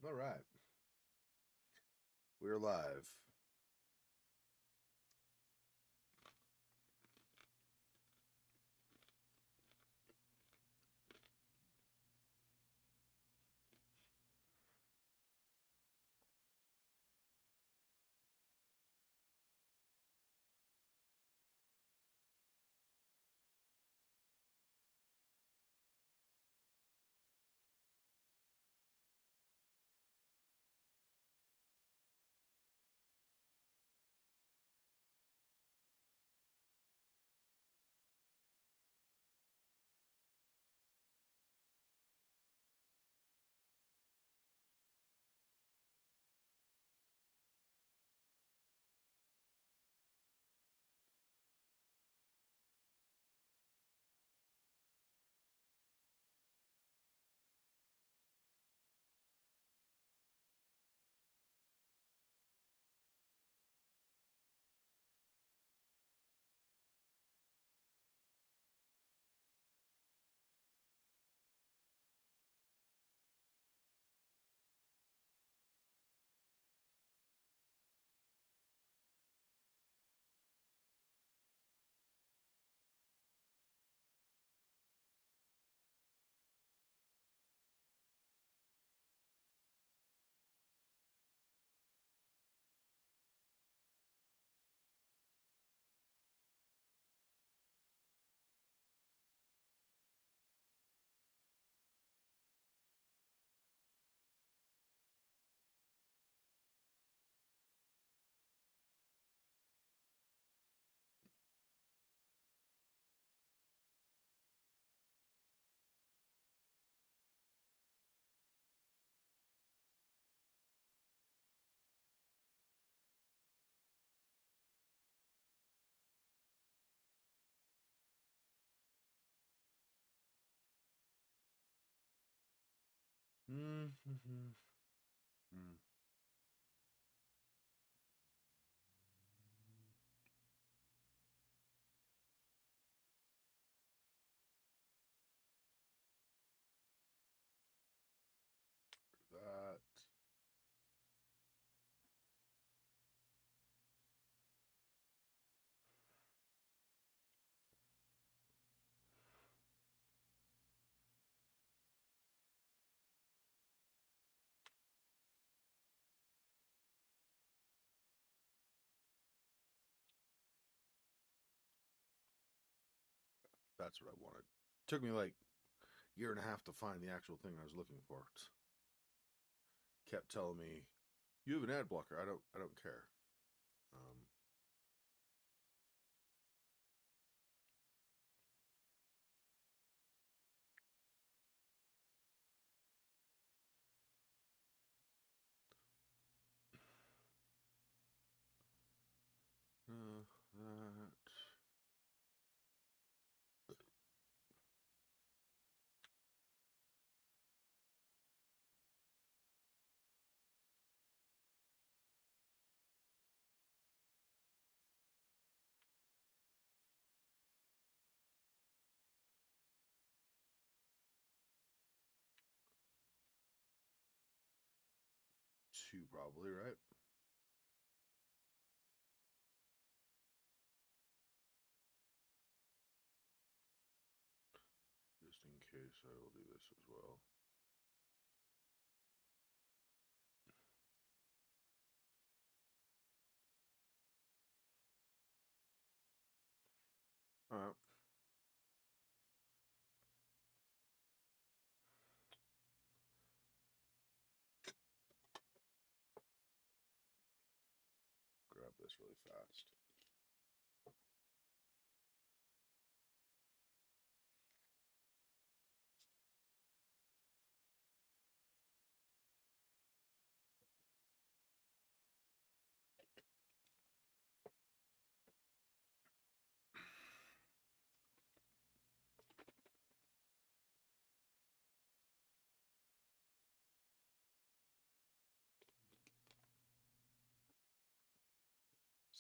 All right. We're live. Mm-hmm. That. That's what I wanted. Took me like a year and a half to find the actual thing I was looking for. Kept telling me, "You have an ad blocker." I don't care. Um, that. 2 probably, right? Just in case, I will do this as well. All right. Grab this really fast.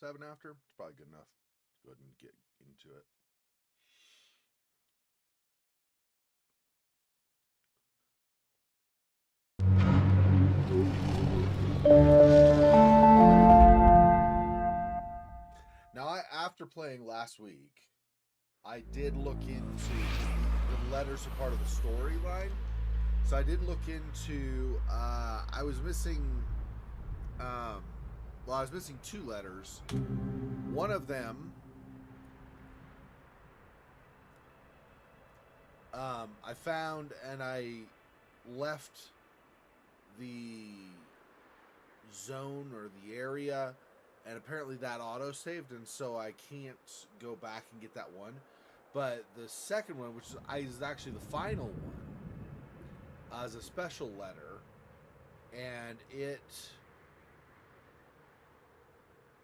7 after. It's probably good enough. Let's go ahead and get into it. after playing last week, I did look into the letters are part of the storyline. So I did look into. I was missing. I was missing 2 letters. One of them, I found, and I left the zone or the area, and apparently that auto saved, and so I can't go back and get that one. But the second one, which is actually the final one, is a special letter, and it.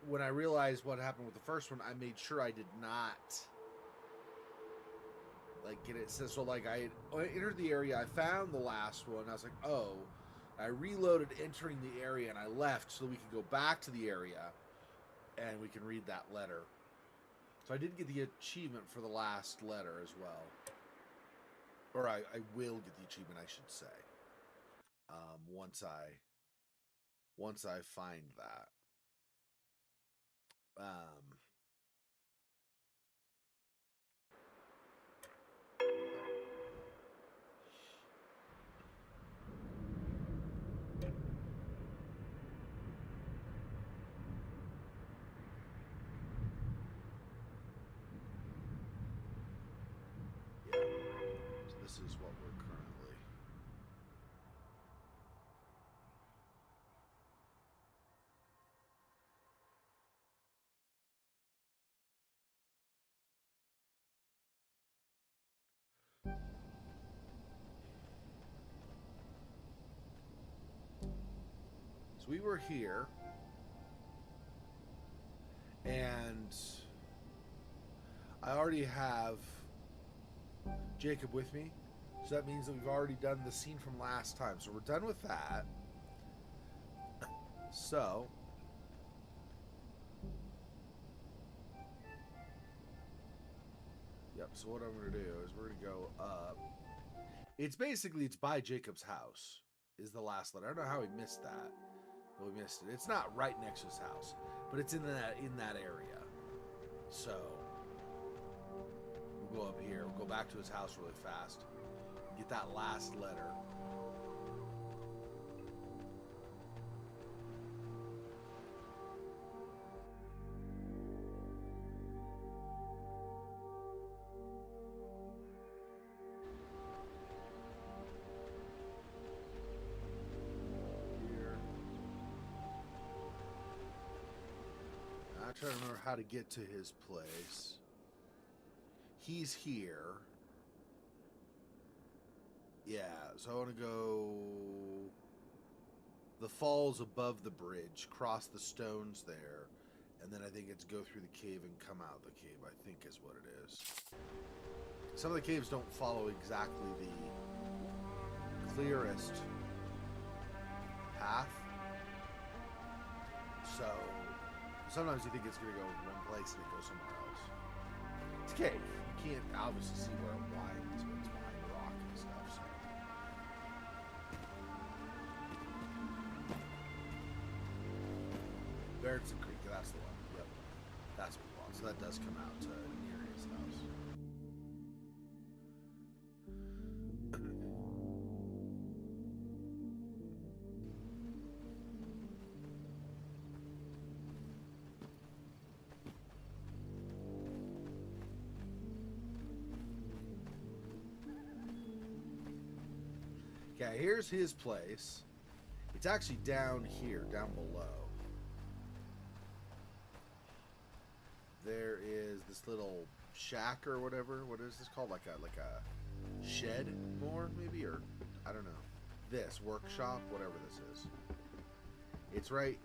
When I realized what happened with the first one, I made sure I did not get it. So I entered the area, I found the last one. I was like, oh, I reloaded entering the area, and I left so we could go back to the area and we can read that letter. So I did get the achievement for the last letter as well, or I will get the achievement, I should say, once I find that. Yeah. So this is what we're currently. So we were here, and I already have Jacob with me, so that means that we've already done the scene from last time. So we're done with that. So yep, so what I'm going to do is we're going to go up. It's by Jacob's house is the last letter. I don't know how we missed that, but we missed it. It's not right next to his house, but it's in that area. So we'll go up here. We'll go back to his house really fast. Get that last letter. I'm trying to remember how to get to his place. He's here. Yeah, so I want to go the falls above the bridge, cross the stones there, and then I think it's go through the cave and come out the cave, I think is what it is. Some of the caves don't follow exactly the clearest path. So sometimes you think it's going to go in one place and it goes somewhere else. It's a cave. You can't obviously see where it winds when it's behind rock and stuff. So. Barrettson Creek, that's the one. Yep. That's what we want. So that does come out to near his house. Okay, here's his place. It's actually down here, down below. There is this little shack or whatever. What is this called? Like a shed, more maybe, or I don't know. This workshop, whatever this is. It's right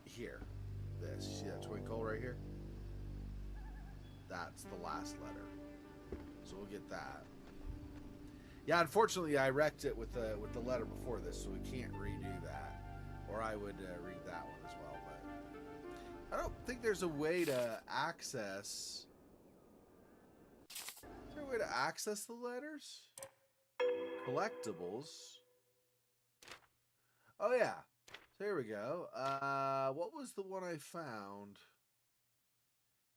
here. This. You see that twinkle right here? That's the last letter. So we'll get that. Yeah, unfortunately, I wrecked it with the letter before this, so we can't redo that. Or I would read that one as well, but I don't think there's a way to access. Is there a way to access the letters? Collectibles. Oh yeah. So here we go. What was the one I found?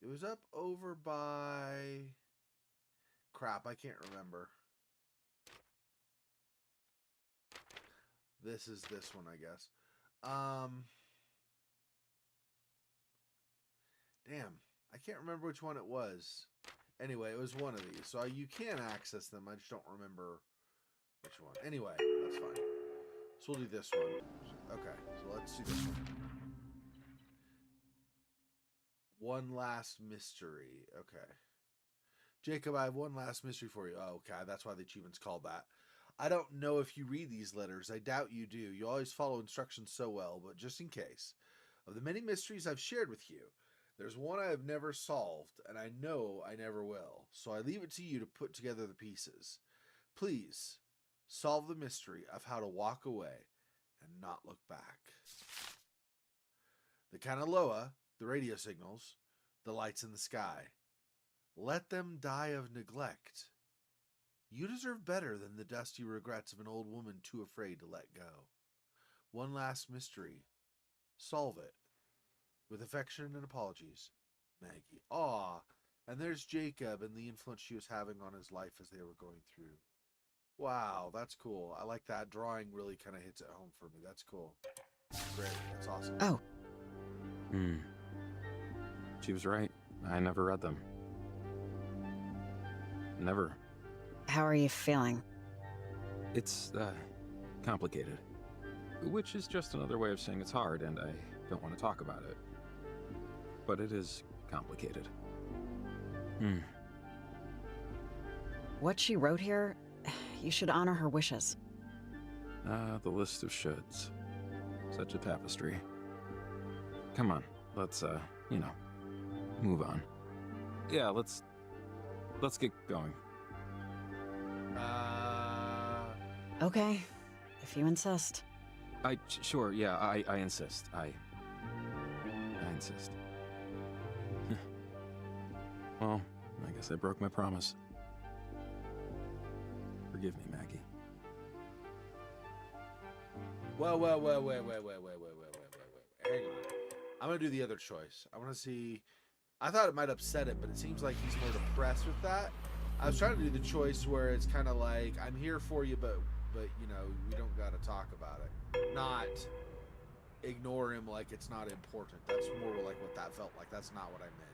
It was up over by... Crap, I can't remember. This is this one, I guess. Damn, I can't remember which one it was. Anyway, it was one of these. So you can access them. I just don't remember which one. Anyway, that's fine. So we'll do this one. Okay, so let's do this one. One last mystery. Okay. Jacob, I have one last mystery for you. Oh, okay, that's why the achievement's called that. I don't know if you read these letters. I doubt you do. You always follow instructions so well, but just in case. Of the many mysteries I've shared with you, there's one I have never solved, and I know I never will. So I leave it to you to put together the pieces. Please, solve the mystery of how to walk away and not look back. The Kanaloa, the radio signals, the lights in the sky. Let them die of neglect. You deserve better than the dusty regrets of an old woman too afraid to let go. One last mystery. Solve it. With affection and apologies, Maggie. Aw, and there's Jacob and the influence she was having on his life as they were going through. Wow, that's cool. I like that. Drawing really kind of hits it home for me. That's cool. Great. That's awesome. Oh. She was right. I never read them. Never. How are you feeling? It's, complicated. Which is just another way of saying it's hard, and I don't want to talk about it. But it is complicated. What she wrote here, you should honor her wishes. The list of shoulds. Such a tapestry. Come on, let's, move on. Yeah, let's get going. Okay, if you insist. Sure, yeah, I insist. I insist. Well, I guess I broke my promise. Forgive me, Maggie. Well. Hang on. I'm going to do the other choice. I want to see... I thought it might upset him, but it seems like he's more depressed with that. I was trying to do the choice where it's kind of like, I'm here for you, but you know, we don't got to talk about it. Not ignore him like it's not important. That's more like what that felt like. That's not what I meant.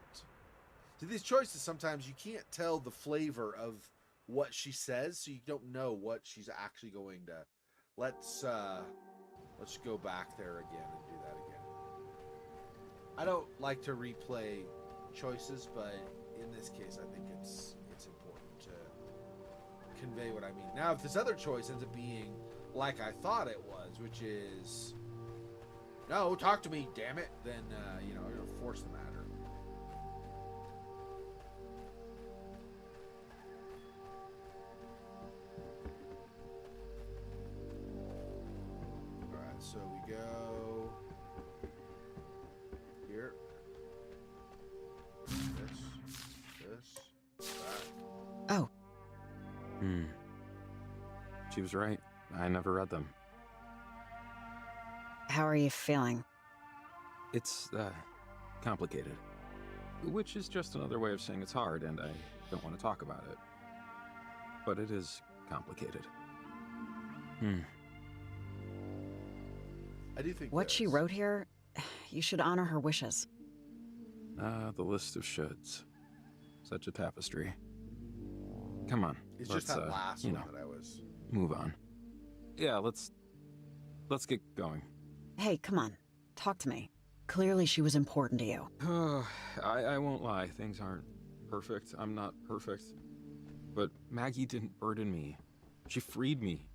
So these choices, sometimes you can't tell the flavor of what she says, so you don't know what she's actually going to... Let's go back there again and do that again. I don't like to replay choices, but in this case, I think it's important to convey what I mean. Now, if this other choice ends up being like I thought it was, which is, no, talk to me, damn it, then, you're going to force the matter. All right, so we go here. This, that. Oh. She was right. I never read them. How are you feeling? It's, complicated. Which is just another way of saying it's hard, and I don't want to talk about it. But it is complicated. I do think What she wrote here, you should honor her wishes. The list of shoulds. Such a tapestry. Come on. It's just that last one that I was... Move on. Yeah, let's get going. Hey, come on. Talk to me. Clearly she was important to you. I won't lie. Things aren't perfect. I'm not perfect. But Maggie didn't burden me. She freed me.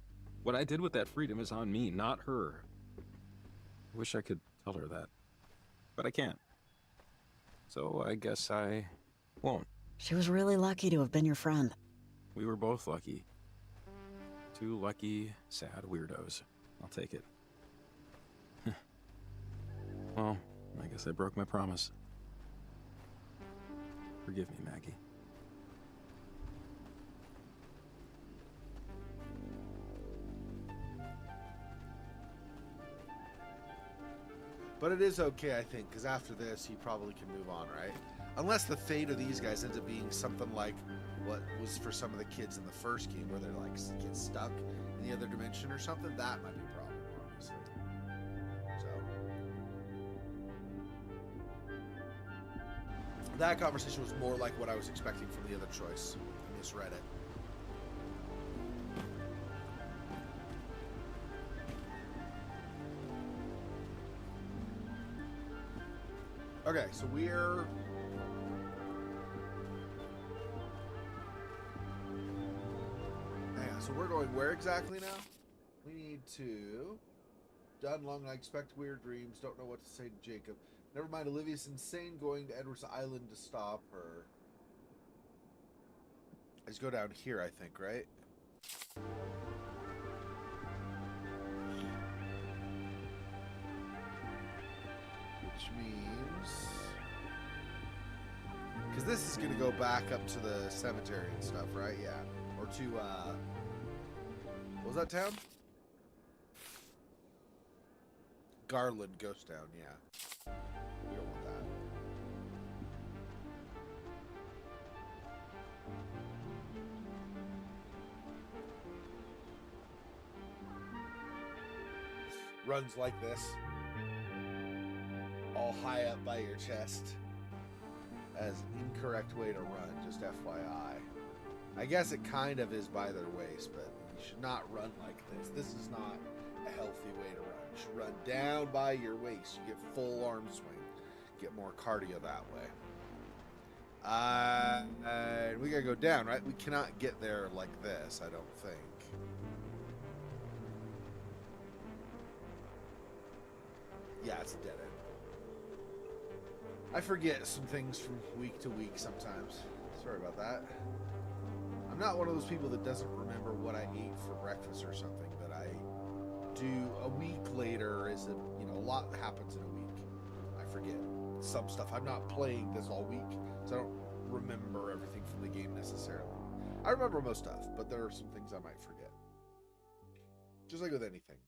What I did with that freedom is on me, not her. I wish I could tell her that. But I can't. So I guess I won't. She was really lucky to have been your friend. We were both lucky. Two lucky, sad weirdos. I'll take it. Well, I guess I broke my promise. Forgive me, Maggie. But it is okay, I think, because after this, he probably can move on, right? Unless the fate of these guys ends up being something like what was for some of the kids in the first game, where they're like get stuck in the other dimension or something. That might be a problem, obviously. So that conversation was more like what I was expecting from the other choice. I misread it. Okay, so we're... Yeah, so we're going where exactly now? We need to... Done long, I expect weird dreams. Don't know what to say to Jacob. Never mind, Olivia's insane going to Edward's Island to stop her. Let's go down here, I think, right? Which means... Because this is going to go back up to the cemetery and stuff, right? Yeah. Or to, what was that town? Garland Ghost Town, yeah. We don't want that. Runs like this. All high up by your chest. As an incorrect way to run, just FYI. I guess it kind of is by their waist, but you should not run like this. This is not a healthy way to run. You should run down by your waist. You get full arm swing. Get more cardio that way. And we gotta go down, right? We cannot get there like this, I don't think. Yeah, it's a dead end. I forget some things from week to week sometimes. Sorry about that. I'm not one of those people that doesn't remember what I ate for breakfast or something, but I do a week later is a lot happens in a week. I forget some stuff. I'm not playing this all week, so I don't remember everything from the game necessarily. I remember most stuff, but there are some things I might forget. Just like with anything.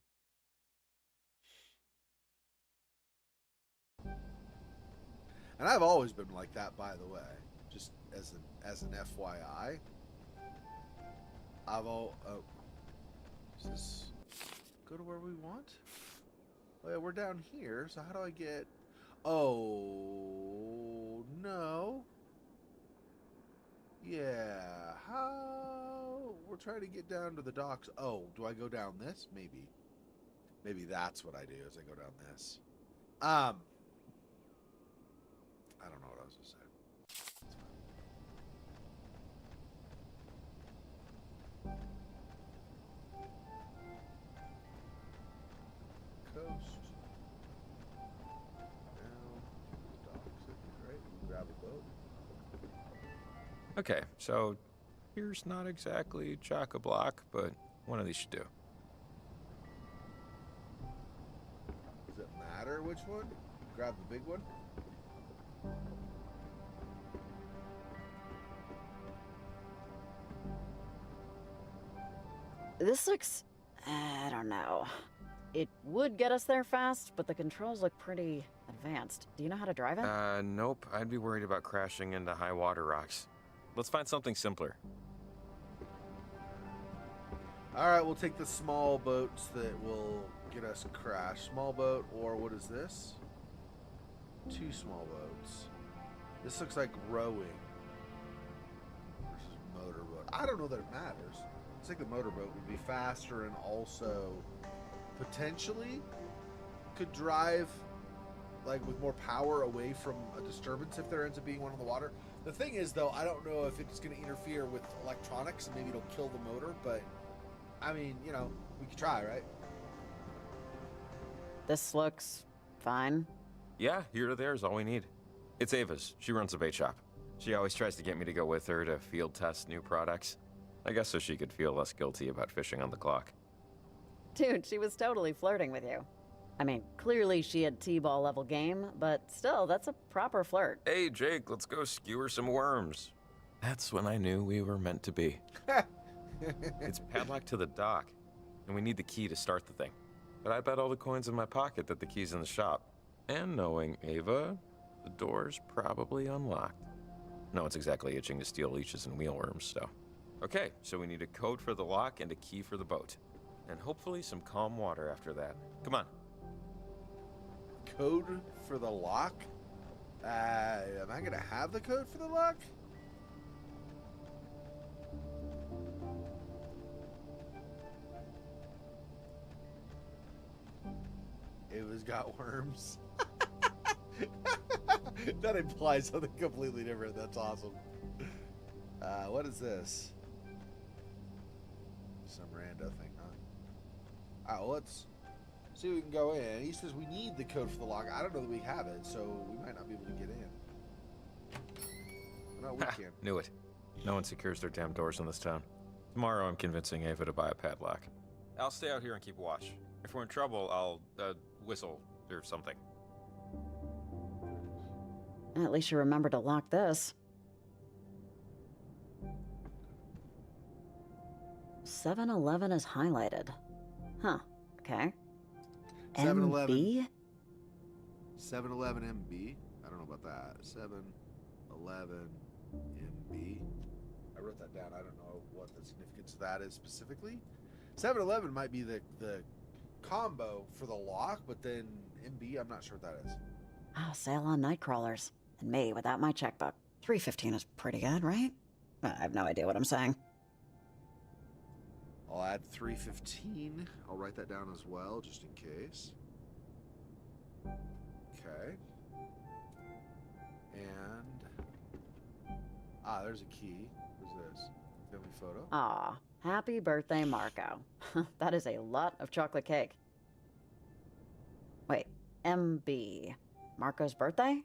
And I've always been like that, by the way. Just as an FYI. Does this go to where we want? Oh yeah, we're down here. So how do I get? Oh no. Yeah. How? We're trying to get down to the docks. Oh, do I go down this? Maybe. Maybe that's what I do. Is I go down this. I don't know what I was going to say. Coast. Down. Docks, right? Grab a boat. Okay, so here's not exactly chock-a-block, but one of these should do. Does it matter which one? Grab the big one? This looks... I don't know. It would get us there fast, but the controls look pretty advanced. Do you know how to drive it? Nope. I'd be worried about crashing into high water rocks. Let's find something simpler. Alright, we'll take the small boats that will get us crashed. Small boat, or what is this? 2 small boats. This looks like rowing versus motorboat. I don't know that it matters. I think the motorboat would be faster and also potentially could drive like with more power away from a disturbance if there ends up being one on the water. The thing is though, I don't know if it's going to interfere with electronics and maybe it'll kill the motor, but I mean, we could try, right? This looks fine. Yeah, here to there is all we need. It's Ava's. She runs a bait shop. She always tries to get me to go with her to field test new products. I guess so she could feel less guilty about fishing on the clock. Dude, she was totally flirting with you. I mean, clearly she had T-ball level game, but still, that's a proper flirt. Hey, Jake, let's go skewer some worms. That's when I knew we were meant to be. It's padlocked to the dock, and we need the key to start the thing. But I bet all the coins in my pocket that the key's in the shop. And knowing Ava, the door's probably unlocked. No one's exactly itching to steal leeches and mealworms, so. Okay, so we need a code for the lock and a key for the boat. And hopefully some calm water after that. Come on. Code for the lock? Am I gonna have the code for the lock? Ava's got worms. That implies something completely different. That's awesome. What is this? Some rando thing, huh? Alright, well, let's see if we can go in. He says we need the code for the lock. I don't know that we have it, so we might not be able to get in. No, we can. Knew it. No one secures their damn doors in this town. Tomorrow I'm convincing Ava to buy a padlock. I'll stay out here and keep watch. If we're in trouble, I'll, whistle or something. At least you remember to lock this. 7-Eleven is highlighted. Huh. Okay. 7-Eleven. MB? 7-Eleven MB? I don't know about that. 7-Eleven MB. I wrote that down. I don't know what the significance of that is specifically. 7-Eleven might be the combo for the lock, but then MB, I'm not sure what that is. Oh, sale on night crawlers. And me without my checkbook. $3.15 is pretty good, right? I have no idea what I'm saying. I'll add $3.15. I'll write that down as well, just in case. Okay. And there's a key. What's this? Family photo. Aw, happy birthday, Marco. That is a lot of chocolate cake. Wait, MB. Marco's birthday?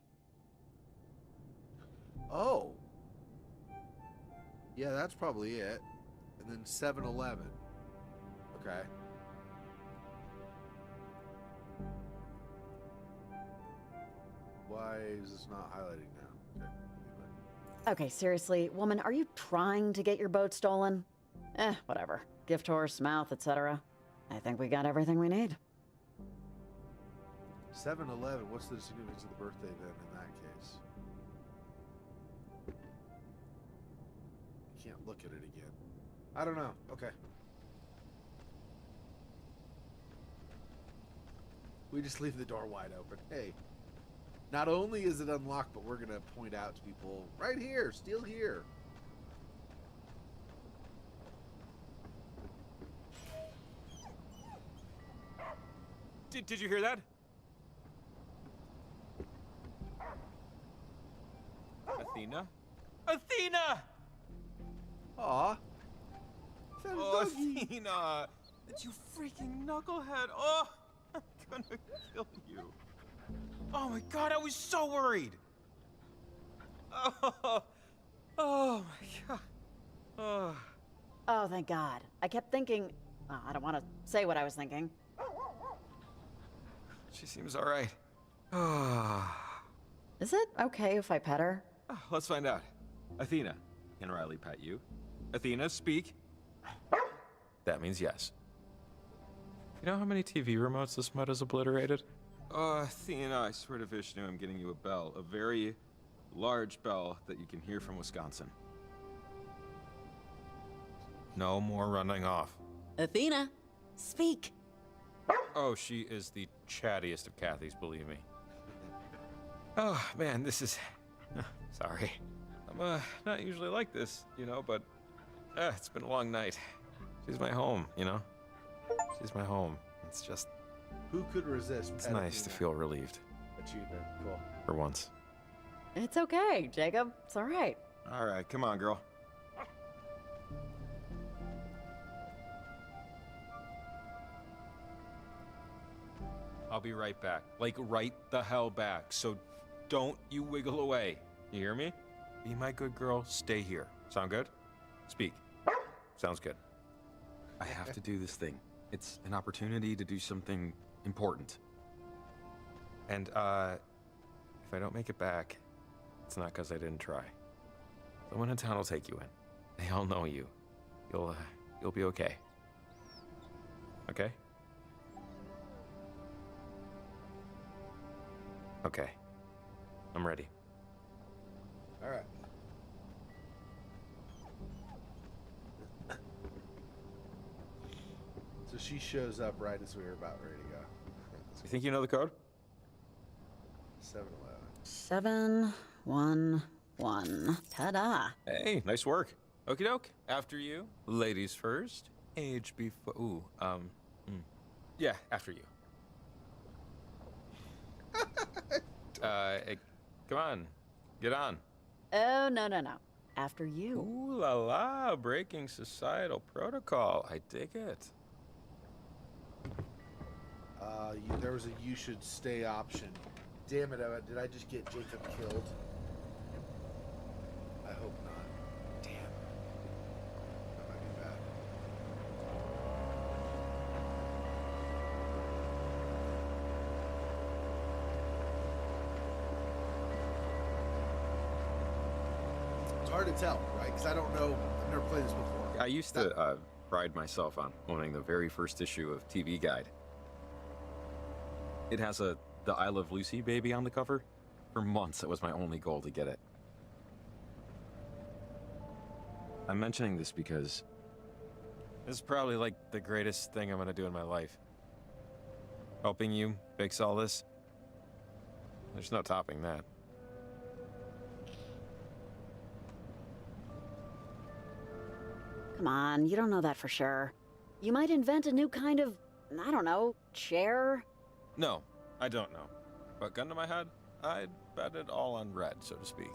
Oh. Yeah, that's probably it. And then 7-Eleven. Okay. Why is this not highlighting now? Okay. Okay, seriously, woman, are you trying to get your boat stolen? Whatever. Gift horse, mouth, etc. I think we got everything we need. 7-Eleven, what's the significance of the birthday then in that case? I can't look at it again. I don't know. Okay. We just leave the door wide open. Hey, not only is it unlocked, but we're going to point out to people, right here, steal here. Did you hear that? Athena? Athena! Aw. Oh, Athena! It's you freaking knucklehead! Oh, I'm gonna kill you. Oh my god, I was so worried! Oh, oh my god. Oh. Oh, thank God. I kept thinking... Oh, I don't want to say what I was thinking. She seems alright. Oh. Is it okay if I pet her? Let's find out. Athena, can Riley pet you? Athena, speak. That means yes. You know how many TV remotes this mud has obliterated? Athena, I swear to Vishnu, I'm getting you a bell. A very large bell that you can hear from Wisconsin. No more running off. Athena, speak. Oh, she is the chattiest of Kathys, believe me. Oh, man, this is... Sorry. I'm, not usually like this, you know, but... it's been a long night. She's my home, you know? She's my home. It's just... Who could resist? It's nice to feel relieved. Achievement. Cool. For once. It's okay, Jacob. It's all right. All right, come on, girl. I'll be right back. Like, right the hell back. So don't you wiggle away. You hear me? Be my good girl. Stay here. Sound good? Speak. Sounds good. I have to do this thing. It's an opportunity to do something important. And, if I don't make it back, it's not because I didn't try. Someone in town will take you in. They all know you. You'll be okay. Okay? Okay. I'm ready. All right. So she shows up right as we were about ready to go. You think you know the code? 7-Eleven. 711. Ta-da. Hey, nice work. Okie doke. After you. Ladies first. Age before. Ooh, yeah, after you. Hey, come on. Get on. Oh, no, no, no. After you. Ooh la la, breaking societal protocol. I dig it. There was a you should stay option. Damn it, did I just get Jacob killed? I hope not. Damn. That might be bad. It's hard to tell, right? Because I don't know. I've never played this before. I used to pride myself on owning the very first issue of TV Guide. It has the I Love Lucy baby on the cover. For months, it was my only goal to get it. I'm mentioning this because This is probably like the greatest thing I'm gonna do in my life. Helping you fix all this. There's no topping that. Come on, you don't know that for sure. You might invent a new kind of, I don't know, chair? No, I don't know. But gun to my head, I'd bet it all on red, so to speak.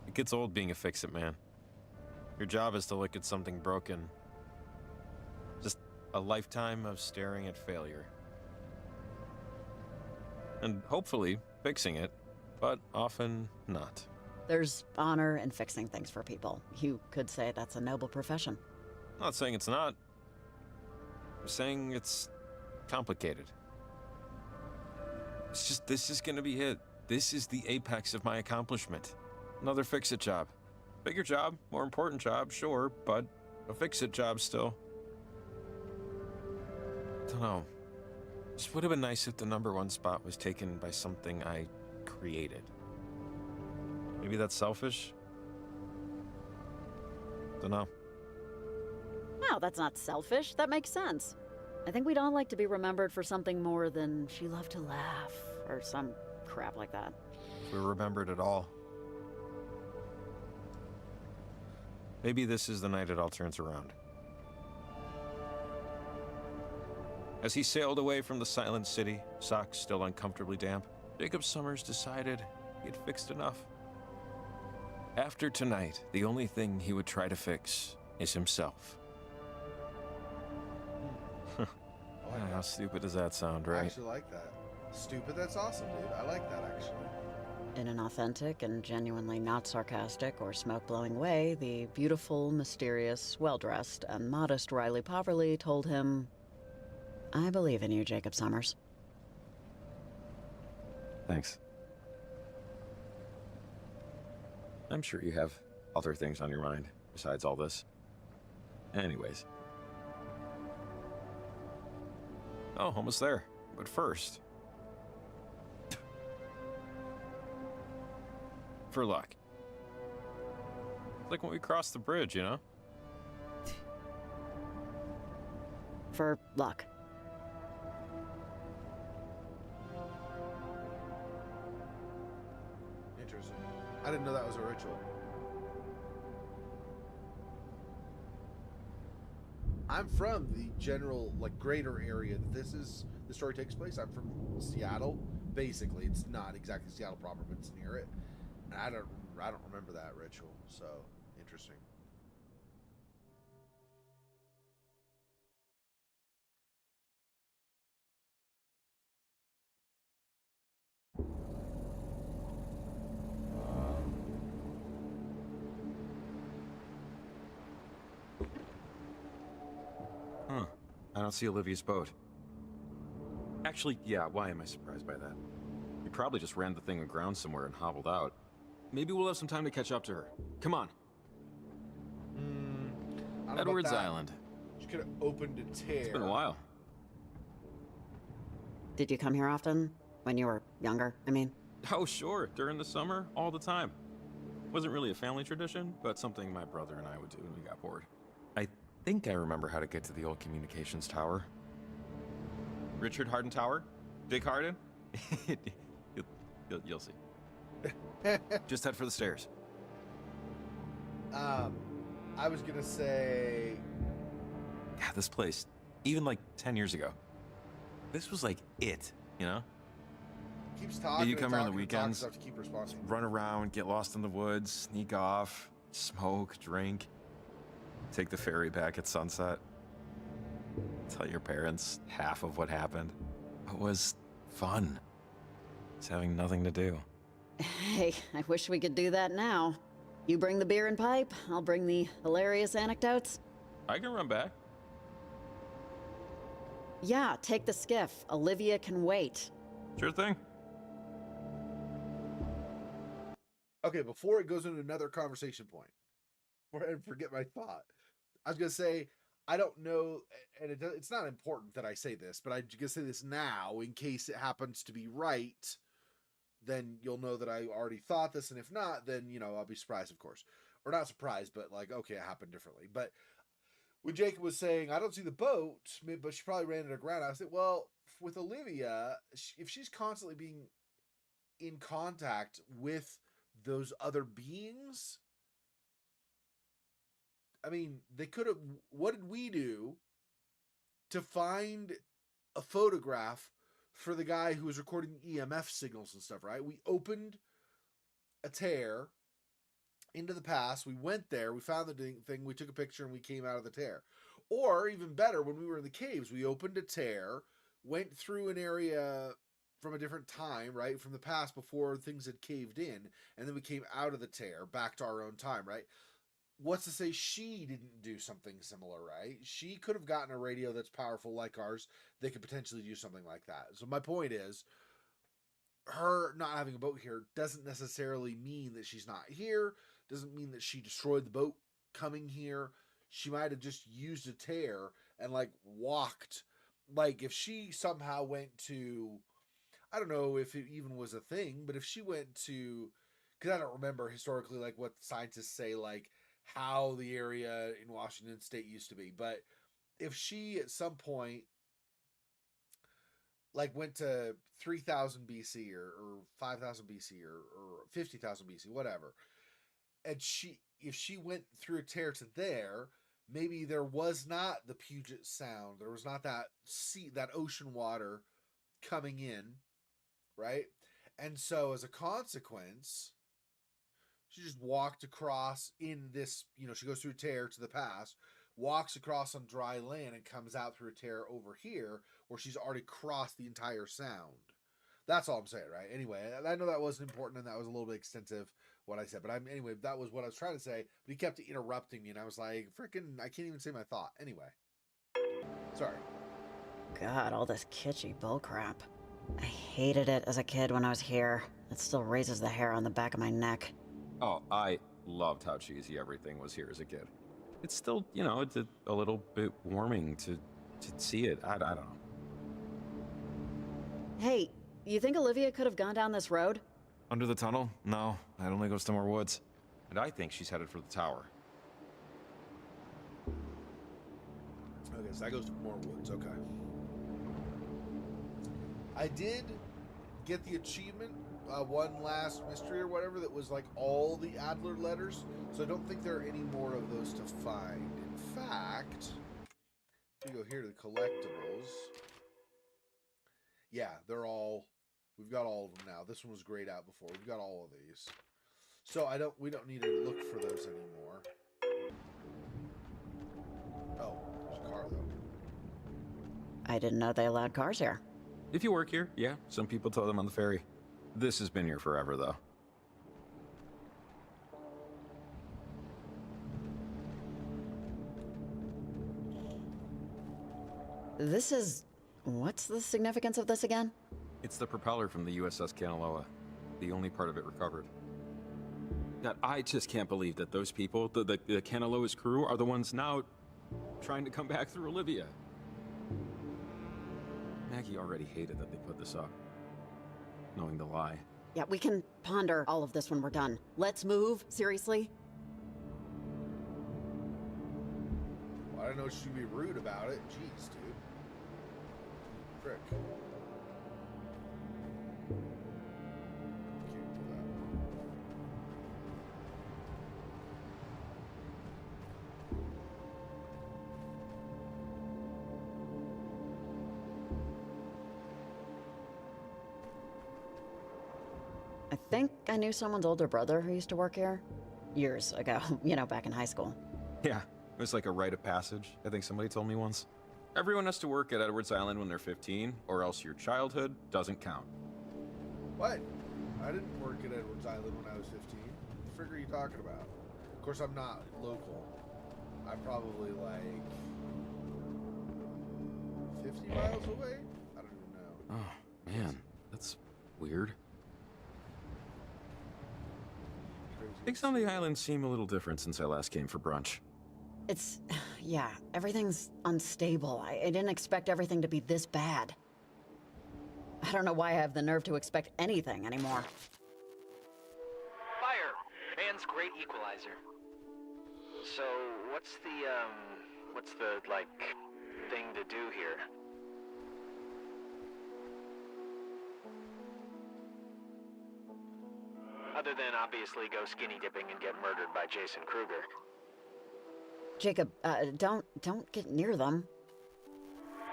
It gets old being a fix-it man. Your job is to look at something broken. Just a lifetime of staring at failure. And hopefully fixing it, but often not. There's honor in fixing things for people. You could say that's a noble profession. I'm not saying it's not. I'm saying it's complicated. This is gonna be it. This is the apex of my accomplishment. Another fix-it job. Bigger job, more important job, sure, but a fix-it job still. Don't know. Just would have been nice if the #1 spot was taken by something I created. Maybe that's selfish? Don't know. No, that's not selfish. That makes sense. I think we'd all like to be remembered for something more than she loved to laugh, or some crap like that. If we remembered it all. Maybe this is the night it all turns around. As he sailed away from the silent city, socks still uncomfortably damp, Jacob Summers decided he had fixed enough. After tonight, the only thing he would try to fix is himself. How stupid does that sound, I right? actually like that. Stupid, that's awesome, dude. I like that, actually. In an authentic and genuinely not sarcastic or smoke-blowing way, the beautiful, mysterious, well-dressed, and modest Riley Poverly told him, I believe in you, Jacob Summers. Thanks. I'm sure you have other things on your mind besides all this. Anyways. Oh, almost there. But first... for luck. It's like when we crossed the bridge, you know? For luck. Interesting. I didn't know that was a ritual. I'm from the general, like, greater area that the story takes place. I'm from Seattle. Basically, it's not exactly Seattle proper, but it's near it. And I don't remember that ritual, so interesting. Huh. I don't see Olivia's boat. Actually, yeah, why am I surprised by that? He probably just ran the thing aground somewhere and hobbled out. Maybe we'll have some time to catch up to her. Come on. I don't know about Edwards that. Island. She could have opened a tear. It's been a while. Did you come here often? When you were younger, I mean? Oh, sure. During the summer, all the time. Wasn't really a family tradition, but something my brother and I would do when we got bored. I think I remember how to get to the old communications tower. Richard Harden Tower? Dick Harden? you'll see. Just head for the stairs. I was gonna say, Yeah, this place, even like 10 years ago, this was like it, you know? keeps talking. you come here on the and talking, weekends, stuff to keep responding. Run around, get lost in the woods, sneak off, smoke, drink, take the ferry back at sunset. Tell your parents half of what happened. It was fun. It's having nothing to do. Hey, I wish we could do that now. You bring the beer and pipe, I'll bring the hilarious anecdotes. I can run back. Yeah, take the skiff. Olivia can wait. Sure thing. Okay, before it goes into another conversation point, before I forget my thought, I was gonna say, I don't know, and it's not important that I say this, but I'm gonna say this now in case it happens to be right. Then you'll know that I already thought this, and if not, then I'll be surprised, of course, or not surprised, but like, okay, it happened differently. But when Jacob was saying, I don't see the boat, but she probably ran it aground, I said, well, with Olivia, if she's constantly being in contact with those other beings, I mean, they could have. What did we do to find a photograph for the guy who was recording EMF signals and stuff, right? We opened a tear into the past. We went there, we found the thing, we took a picture, and we came out of the tear. Or even better, when we were in the caves, we opened a tear, went through an area from a different time, right? From the past before things had caved in, and then we came out of the tear back to our own time, right? What's to say she didn't do something similar, right? She could have gotten a radio that's powerful like ours. They could potentially do something like that. So my point is, her not having a boat here doesn't necessarily mean that she's not here. Doesn't mean that she destroyed the boat coming here. She might have just used a tear and like walked. Like if she somehow went to, I don't know if it even was a thing, but if she went to, because I don't remember historically like what scientists say, like how the area in Washington State used to be. But if she at some point like went to 3000 BC or 5000 BC or 50,000 BC, whatever, and if she went through a tear to there, maybe there was not the Puget Sound, there was not that sea, that ocean water coming in, right? And so as a consequence, she just walked across in this, she goes through a tear to the past, walks across on dry land, and comes out through a tear over here where she's already crossed the entire sound. That's all I'm saying, right? Anyway, I know that wasn't important and that was a little bit extensive what I said, but anyway, that was what I was trying to say, but he kept interrupting me and I was like, freaking, I can't even say my thought. Anyway. Sorry. God, all this kitschy bullcrap. I hated it as a kid when I was here. It still raises the hair on the back of my neck. Oh, I loved how cheesy everything was here as a kid. It's still, it's a little bit warming to see it. I don't know. Hey, you think Olivia could have gone down this road? Under the tunnel? No, that only goes to more woods. And I think she's headed for the tower. Okay, so that goes to more woods. Okay. I did get the achievement, one last mystery or whatever, that was like all the Adler letters. So I don't think there are any more of those to find. In fact, we go here to the collectibles. Yeah, we've got all of them now. This one was grayed out before. We've got all of these. So we don't need to look for those anymore. Oh, there's a car though. I didn't know they allowed cars here. If you work here, yeah, some people tow them on the ferry. This has been here forever, though. What's the significance of this again? It's the propeller from the USS Kanaloa. The only part of it recovered. God, I just can't believe that those people, the Kanaloa's crew, are the ones now trying to come back through Olivia. Maggie already hated that they put this up, knowing the lie. Yeah, we can ponder all of this when we're done. Let's move, seriously? Well, I didn't know she'd be rude about it. Jeez, dude. Frick. Can't do that. I think I knew someone's older brother who used to work here. Years ago, you know, back in high school. Yeah, it was like a rite of passage, I think somebody told me once. Everyone has to work at Edwards Island when they're 15, or else your childhood doesn't count. What? I didn't work at Edwards Island when I was 15. What the frick are you talking about? Of course, I'm not local. I'm probably like 50 miles away? I don't even know. Oh, man, that's weird. Things on the island seem a little different since I last came for brunch. It's, yeah, everything's unstable. I didn't expect everything to be this bad. I don't know why I have the nerve to expect anything anymore. Fire! Man's great equalizer. So, what's the, like, thing to do here? Other than obviously go skinny dipping and get murdered by Jason Kruger. Jacob, don't get near them.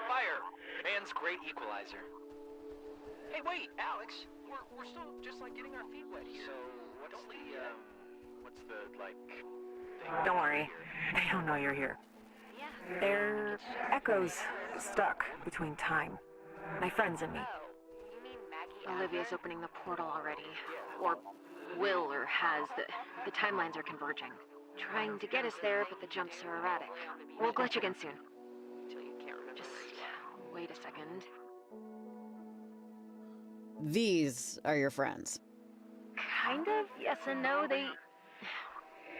Fire! Man's great equalizer. Hey, wait, Alex. We're still just like getting our feet wet. So, what's the like thing? Don't worry. They don't know you're here. They're echoes stuck between time. My friends and me. Olivia's opening the portal already. Or will or has. The timelines are converging. Trying to get us there, but the jumps are erratic. We'll glitch again soon. Just wait a second. These are your friends. Kind of, yes and no.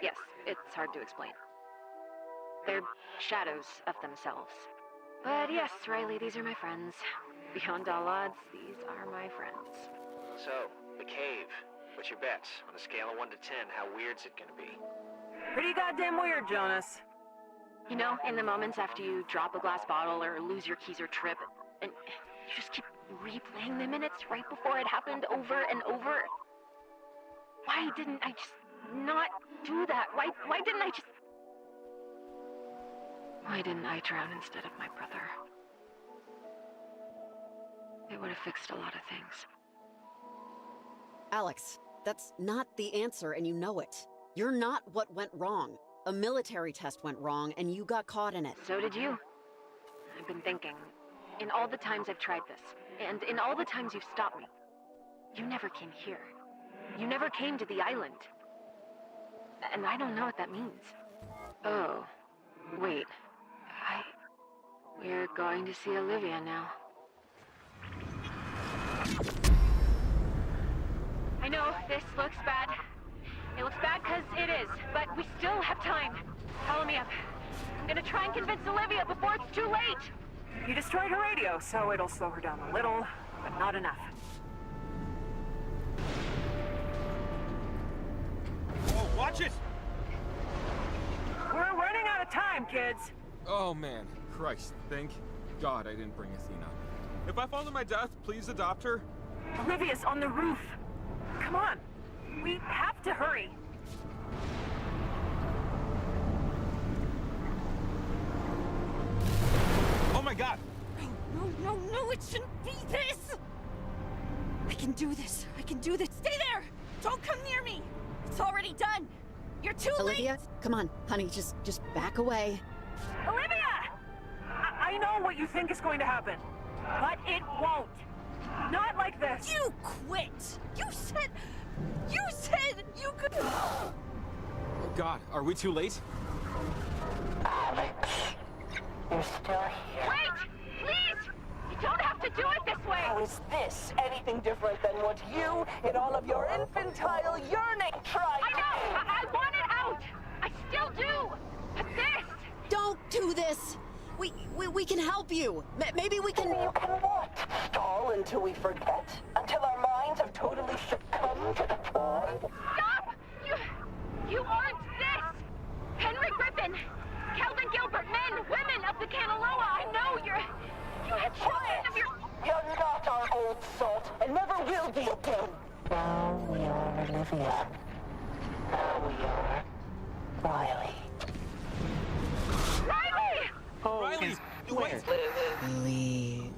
Yes, it's hard to explain. They're shadows of themselves. But yes, Riley, these are my friends. Beyond all odds, these are my friends. So, the cave. What's your bets? On a scale of 1 to 10, how weird's it gonna be? Pretty goddamn weird, Jonas. You know, in the moments after you drop a glass bottle or lose your keys or trip, and you just keep replaying the minutes right before it happened over and over. Why didn't I just not do that? Why didn't I drown instead of my brother? It would have fixed a lot of things. Alex, that's not the answer, and you know it. You're not what went wrong. A military test went wrong, and you got caught in it. So did you. I've been thinking, in all the times I've tried this, and in all the times you've stopped me, you never came here. You never came to the island. And I don't know what that means. Oh, wait. We're going to see Olivia now. I know, this looks bad. It looks bad because it is, but we still have time. Follow me up. I'm gonna try and convince Olivia before it's too late. You destroyed her radio, so it'll slow her down a little, but not enough. Whoa, watch it! We're running out of time, kids. Oh man, Christ, thank God I didn't bring Athena. If I fall to my death, please adopt her. Olivia's on the roof. Come on. We have to hurry. Oh my God! No, it shouldn't be this! I can do this. Stay there! Don't come near me! It's already done! You're too Olivia, late! come on, honey, just back away. Olivia! I know what you think is going to happen, but it won't. Not like this. You quit! You said you could... Oh God, are we too late? Alex, you're still here. Wait! Please! You don't have to do it this way! How is this anything different than what you, in all of your infantile yearning, tried I know! I want it out! I still do! But this! Don't do this! We can help you. Maybe we can... You can what? Stall until we forget? Until our minds have totally succumbed to the toy? Stop! You aren't this! Henry Griffin! Calvin Gilbert, men, women of the Kanaloa, I know you had children of your... You're not our old salt, and never will be again. Now we are Olivia. Now we are Riley. Riley! Riley, wait! Lee...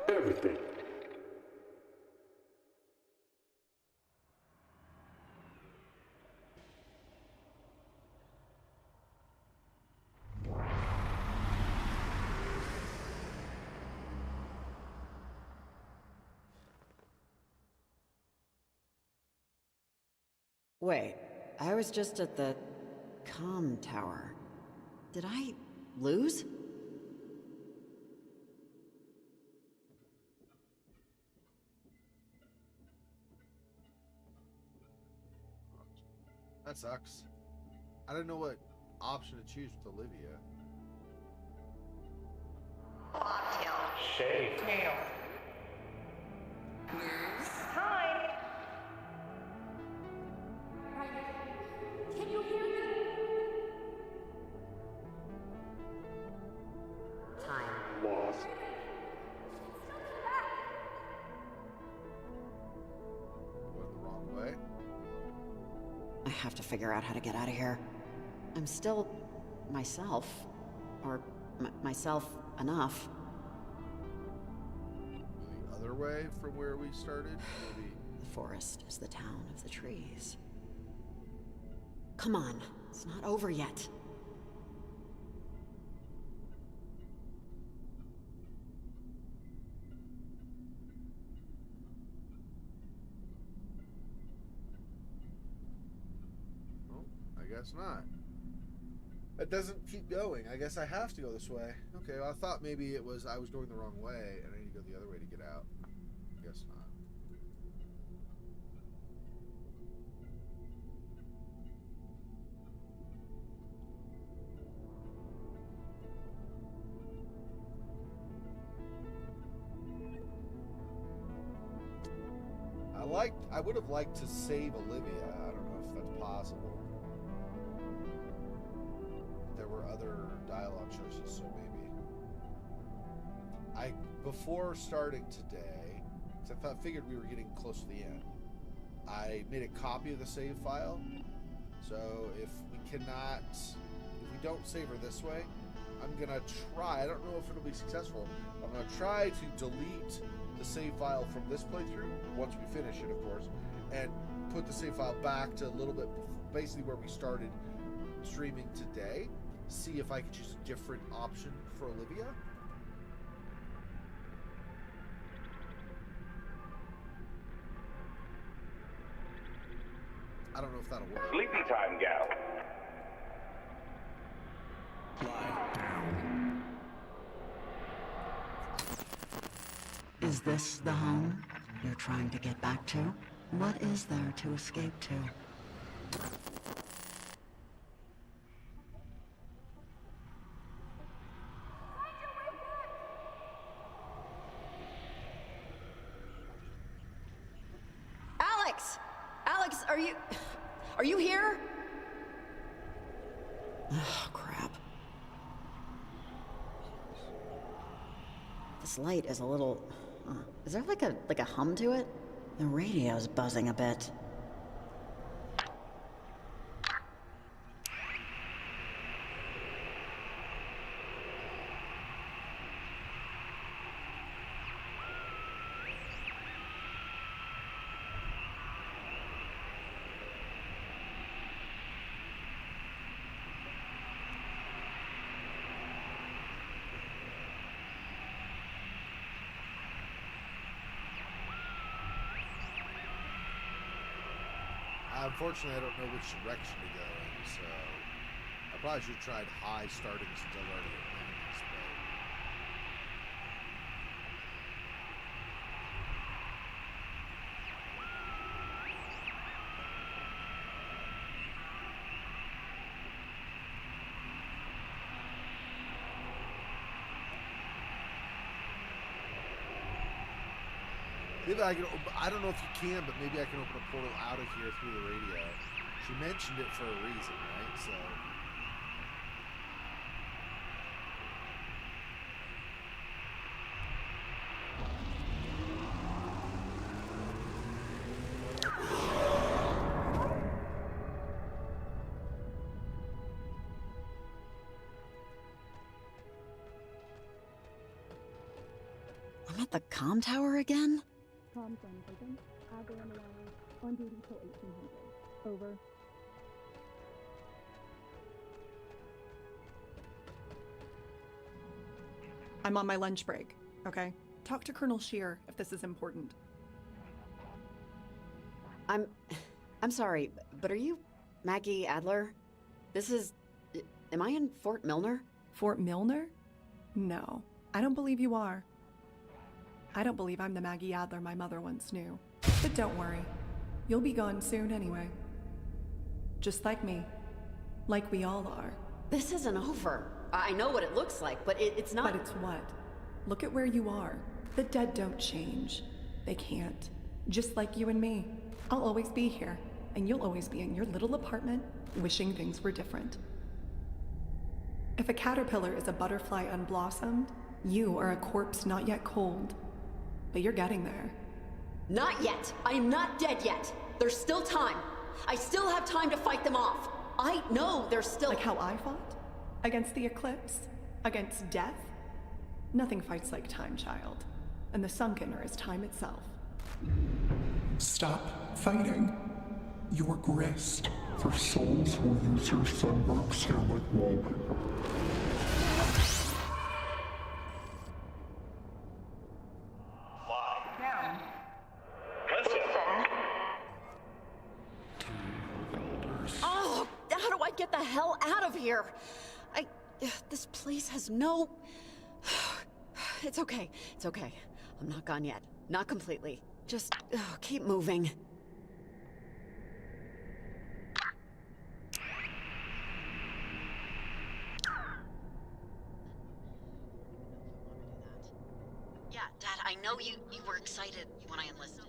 Everything. Wait, I was just at the comm tower. Did I lose? That sucks. I didn't know what option to choose with Olivia. Shave. Can you hear me? Lost. Went the wrong way. I have to figure out how to get out of here. I'm still myself. Or myself enough. The other way from where we started? Maybe. The forest is the town of the trees. Come on, it's not over yet. Oh, I guess not. It doesn't keep going. I guess I have to go this way. Okay, well, I thought maybe it was I was going the wrong way and I need to go the other way to get out. Guess not. I would have liked to save Olivia. I don't know if that's possible. There were other dialogue choices, so maybe. Before starting today, because I figured we were getting close to the end, I made a copy of the save file. So if we don't save her this way, I'm gonna try. I don't know if it'll be successful. I'm gonna try to delete the save file from this playthrough once we finish it, of course, and put the save file back to a little bit basically where we started streaming today. See if I can choose a different option for Olivia. I don't know if that'll work. Sleepy time, gal. Is this the home you're trying to get back to? What is there to escape to? Alex! Alex, are you here? Oh, crap. This light is a little... is there like a hum to it? The radio's buzzing a bit. Unfortunately, I don't know which direction to go in, so I probably should have tried high starting since I've already at 90s, but... Maybe I can. I don't know if you can, but maybe I can open a portal out of here through the radio. She mentioned it for a reason, right? So. I'm at the comm tower again? Comms line open. Agile on the line. On duty till 1800. Over. I'm on my lunch break, okay? Talk to Colonel Shear if this is important. I'm sorry, but are you Maggie Adler? This is... Am I in Fort Milner? Fort Milner? No, I don't believe you are. I don't believe I'm the Maggie Adler my mother once knew. But don't worry. You'll be gone soon anyway. Just like me. Like we all are. This isn't over. I know what it looks like, but it's not... But it's what? Look at where you are. The dead don't change. They can't. Just like you and me. I'll always be here, and you'll always be in your little apartment, wishing things were different. If a caterpillar is a butterfly unblossomed, you are a corpse not yet cold. But you're getting there. Not yet. I am not dead yet. There's still time. I still have time to fight them off. I know there's still... Like how I fought? Against the eclipse? Against death? Nothing fights like time, child. And the Sunkener is time itself. Stop fighting. Your grist for souls will use your sunburned skin like wallpaper. Oh, how do I get the hell out of here? This place has no... It's okay. It's okay. I'm not gone yet. Not completely. Just keep moving. Yeah, Dad, I know you were excited when I enlisted.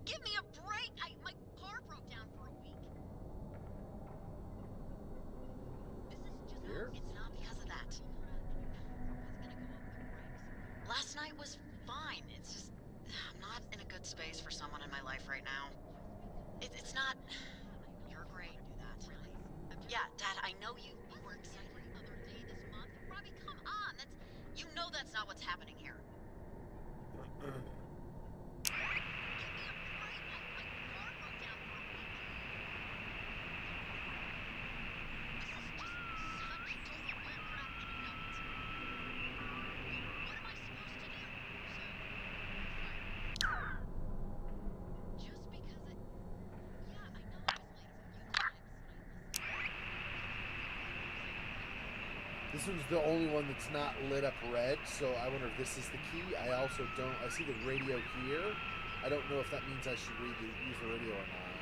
Give me a break! My car broke down for a week. This is just... Here? It's not because of that. Last night was fine. It's just... I'm not in a good space for someone in my life right now. It's not... You're great. Do that. Really? Yeah, Dad, I know you were excited every other day this month. Robbie, come on! You know that's not what's happening here. This one's the only one that's not lit up red, so I wonder if this is the key. I also don't... I see the radio here. I don't know if that means I should use the radio or not.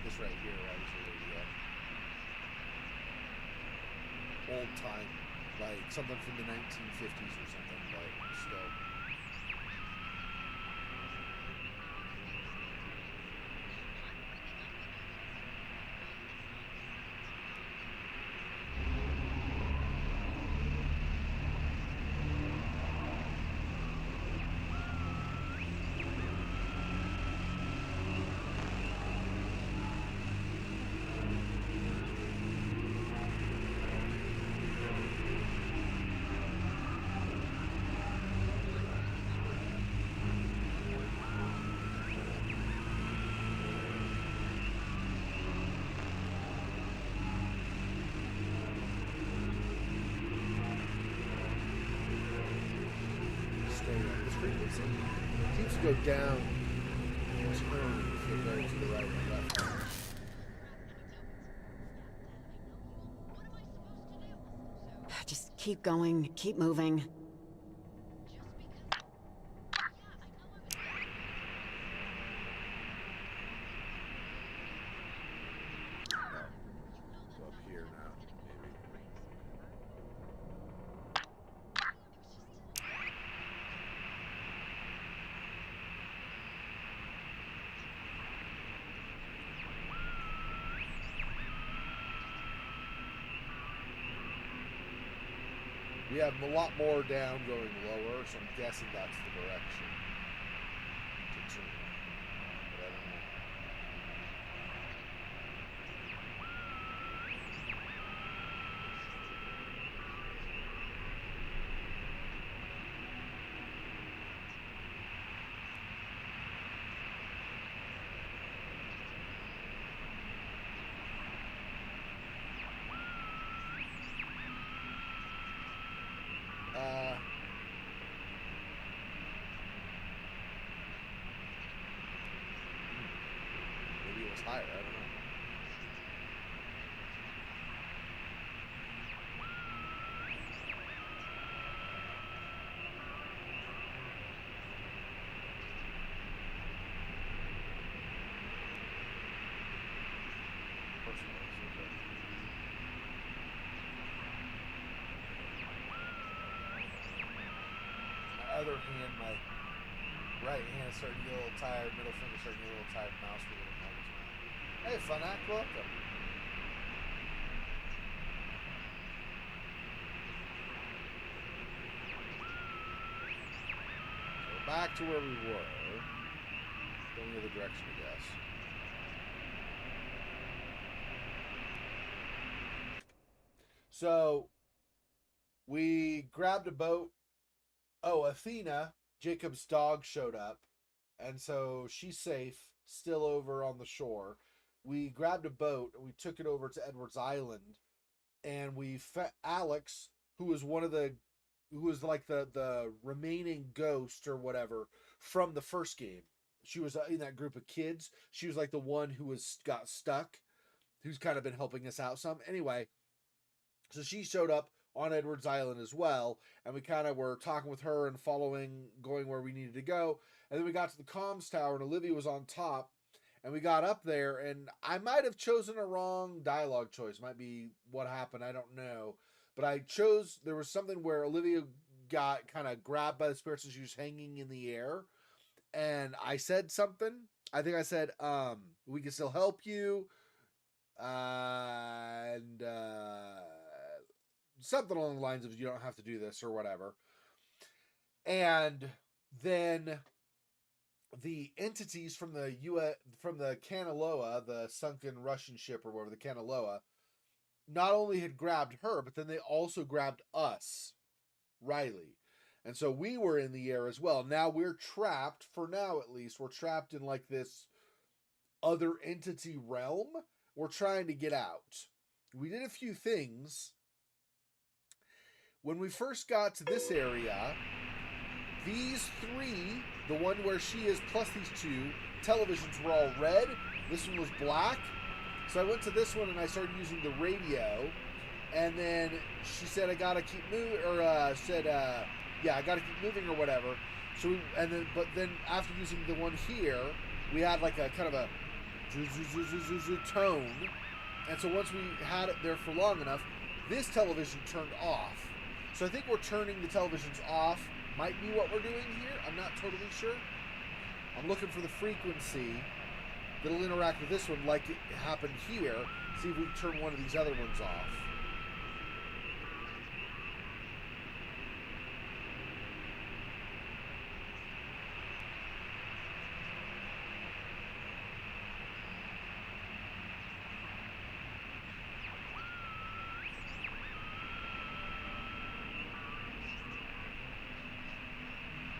This right here, right, is the radio. Old time. Like something from the 1950s or something, but still. This frequency seems to go down and turn if you go to the right and left. Just keep going, keep moving. Go up here now, maybe. We have a lot more down going lower, so I'm guessing that's the direction to turn. But I don't know. Maybe it was higher, I don't know. My other hand, my right hand is starting to get a little tired, middle finger starting to get a little tired, mouse wheeling all the time. Hey, Funac, welcome. So we're back to where we were. Going the other direction, I guess. So we grabbed a boat. Oh, Athena, Jacob's dog, showed up. And so she's safe, still over on the shore. We grabbed a boat and we took it over to Edwards Island. And we Alex, who was like the remaining ghost or whatever from the first game. She was in that group of kids. She was like the one who got stuck, who's kind of been helping us out some. Anyway, so she showed up on Edwards Island as well, and we kind of were talking with her and going where we needed to go. And then we got to the comms tower, and Olivia was on top, and we got up there, and I might have chosen a wrong dialogue choice. Might be what happened, I don't know. But there was something where Olivia got kind of grabbed by the spirits and she was hanging in the air. And I said something. I think I said, we can still help you. And something along the lines of you don't have to do this or whatever. And then the entities from the Kanaloa, the sunken Russian ship or whatever, the Kanaloa, not only had grabbed her, but then they also grabbed us, Riley. And so we were in the air as well. Now we're trapped, for now at least, we're trapped in like this other entity realm. We're trying to get out. We did a few things. When we first got to this area, these three, the one where she is plus these two, televisions were all red. This one was black. So I went to this one and I started using the radio. And then she said, I gotta keep moving, or I gotta keep moving or whatever. So but then after using the one here, we had like a kind of a tone. And so once we had it there for long enough, this television turned off. So I think we're turning the televisions off. Might be what we're doing here. I'm not totally sure. I'm looking for the frequency that'll interact with this one like it happened here. See if we can turn one of these other ones off.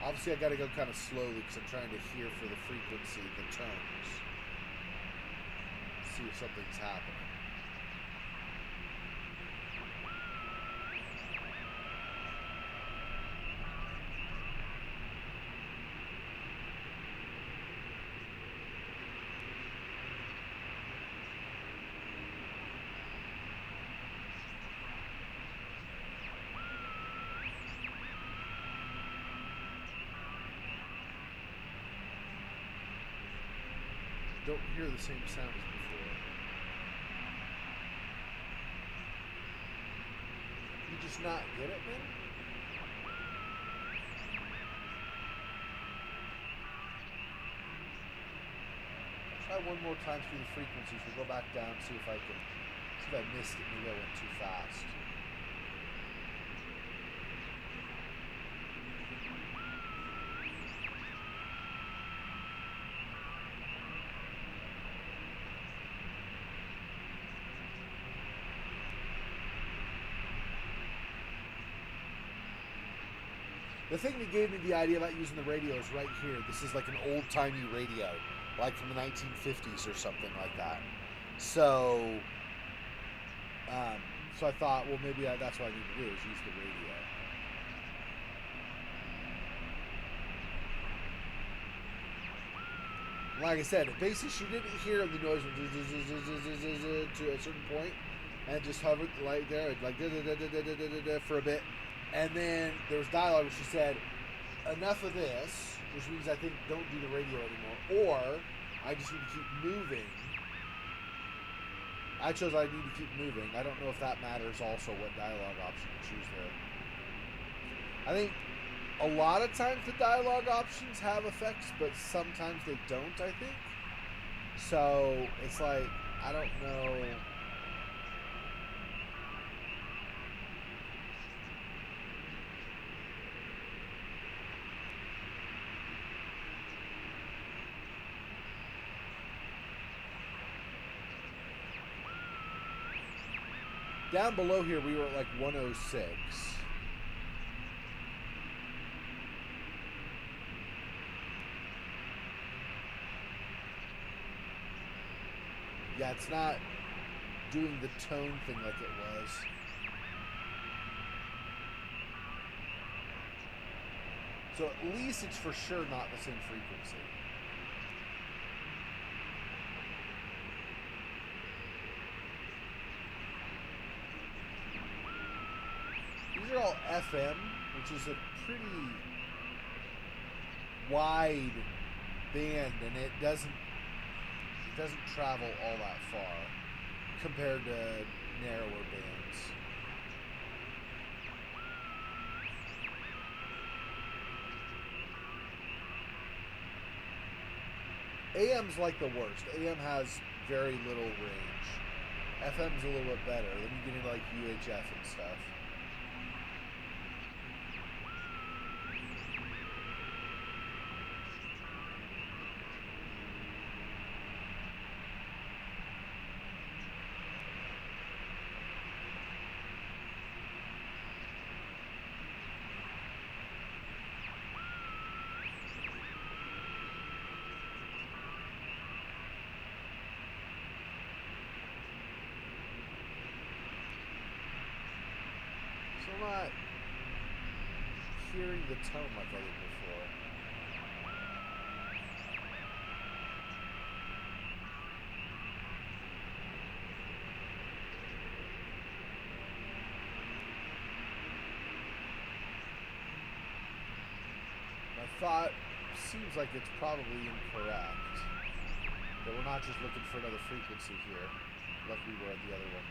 Obviously, I got to go kind of slowly because I'm trying to hear for the frequency, the tones. See if something's happening. Don't hear the same sound as before. You just not get it, man? Try one more time through the frequencies. We'll go back down, see if I missed it. Maybe I went too fast. The thing that gave me the idea about using the radio is right here. This is like an old-timey radio, like from the 1950s or something like that. So, so I thought, well, maybe that's what I need to do is use the radio. Like I said, basically she didn't hear the noise to a certain point, and it just hovered like there, like for a bit, and then there was dialogue where she said, "Enough of this," which means I think don't do the radio anymore, or I just need to keep moving. I chose I need to keep moving. I don't know if that matters also what dialogue option you choose there. I think a lot of times the dialogue options have effects, but sometimes they don't, I think. So it's like, I don't know. Down below here, we were at like 106. Yeah, it's not doing the tone thing like it was. So at least it's for sure not the same frequency. These are all FM, which is a pretty wide band, and it doesn't travel all that far compared to narrower bands. AM's like the worst. AM has very little range. FM's a little bit better. Then you get into like UHF and stuff. I'm not hearing the tone like I did before. My thought seems like it's probably incorrect. That we're not just looking for another frequency here, like we were at the other one.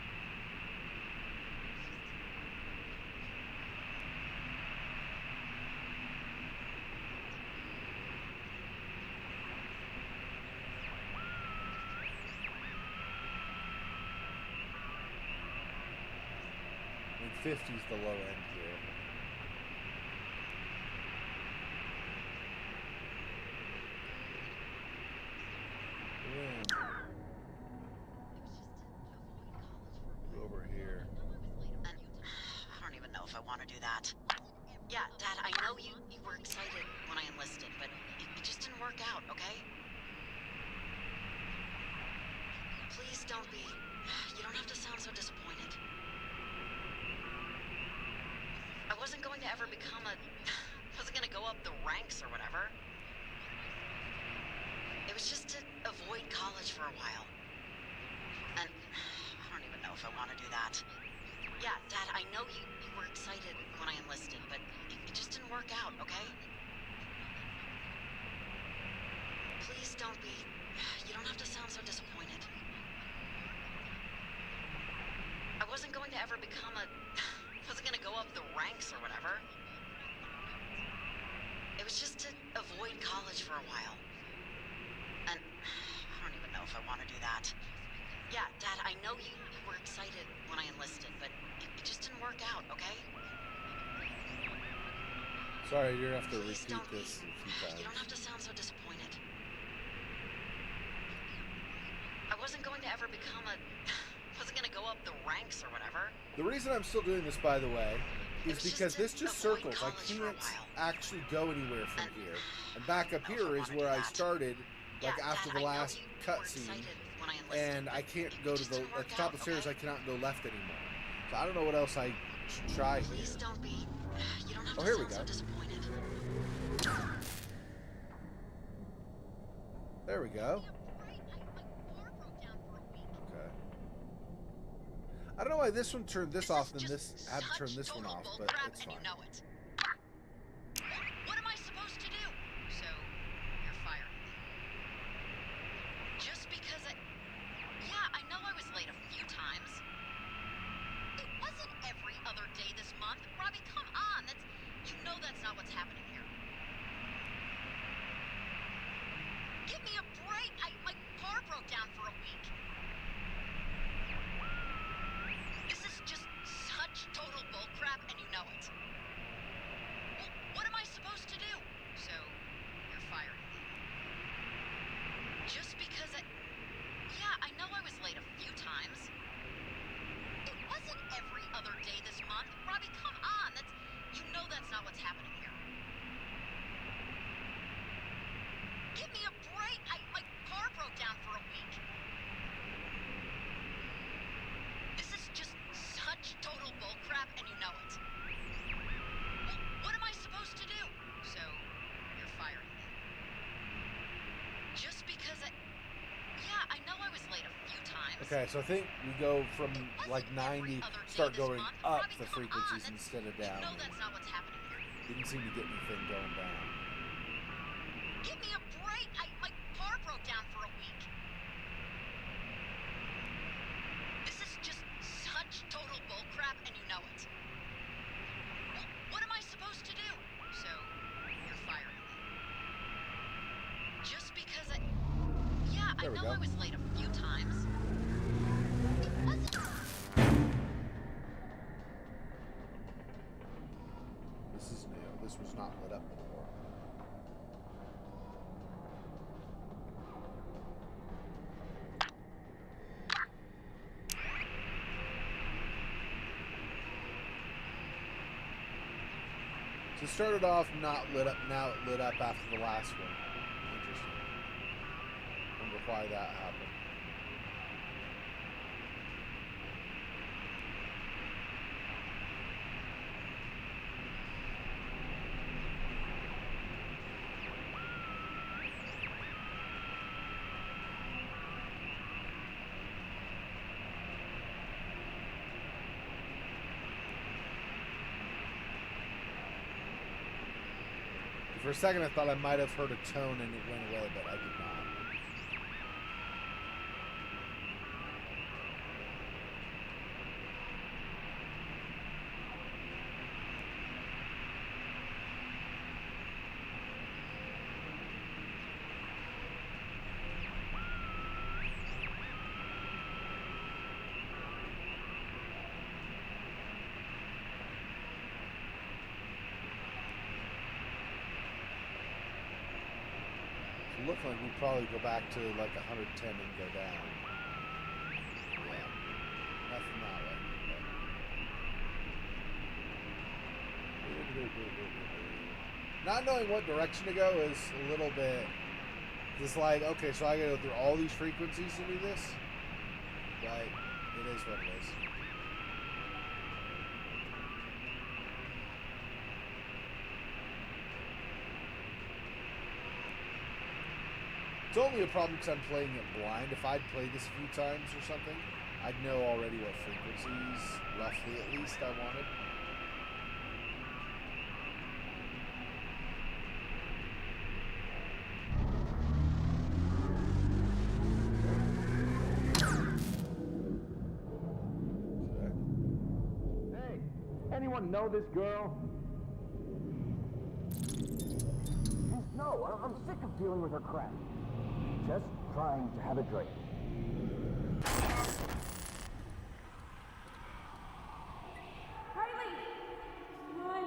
I mean, 50 is the low end here. Over here. And I don't even know if I want to do that. Yeah, Dad, I know you were excited when I enlisted, but it just didn't work out, okay? Please don't be... You don't have to sound so disappointed. I wasn't going to ever become a... wasn't going to go up the ranks or whatever. It was just to avoid college for a while. And I don't even know if I want to do that. Yeah, Dad, I know you were excited when I enlisted, but it just didn't work out, okay? Please don't be... You don't have to sound so disappointed. I wasn't going to ever become a... wasn't going to go up the ranks or whatever. It was just to avoid college for a while. And I don't even know if I want to do that. Yeah, Dad, I know you were excited when I enlisted, but it just didn't work out, okay? Sorry, you're gonna have to Please repeat don't this be... a few times. You don't have to sound so disappointed. I wasn't going to ever become a... wasn't going to go up the ranks or whatever. The reason I'm still doing this, by the way, is because this just circles. I can't actually go anywhere from here. And back up here is where I started, like after the last cutscene. And I can't go to the at the top of the stairs. I cannot go left anymore. So I don't know what else I should try here. Oh, here we go. There we go. Okay. I don't know why this one turned this off and this had to turn this one off, but it's fine. What am I supposed to do? So, you're fired. Just because yeah, I know I was late a few times. It wasn't every other day this month. Robbie, come on. You know that's not what's happening here. Give me a break. My car broke down for a week. This is just such total bullcrap, and you know it. Well, what am I supposed to do? So, you're fired. Just because yeah, I know I was late a few times. It wasn't every other day this month. Robbie, come on. You know that's not what's happening here. Give me a break. My car broke down for a week. This is just such total bullcrap, and you know it. Well, what am I supposed to do? So, you're fired. Just because yeah, I know I was late a few times. Okay, so I think we go from like 90, start going up the frequencies instead of down. You know that's not what's happening here. Didn't seem to get anything going down. Give me a break. My car broke down for a week. This is just such total bullcrap, and you know it. Well, what am I supposed to do? So, you're fired. Just because yeah, I know I was late a few times. It wasn't. This is new. This was not lit up before. So it started off not lit up, now it lit up after the last one. Interesting. Wonder why that happened. For a second, I thought I might have heard a tone and it went away, but I did not. Look like we'd probably go back to like 110 and go down. Yeah. Nothing that way. Okay. Not knowing what direction to go is a little bit just like, okay, so I gotta go through all these frequencies to do this? But it is what it is. It's only a problem because I'm playing it blind. If I'd played this a few times or something, I'd know already what frequencies, roughly at least, I wanted. Hey, anyone know this girl? No, I'm sick of dealing with her crap. Just trying to have a drink. Riley! Run!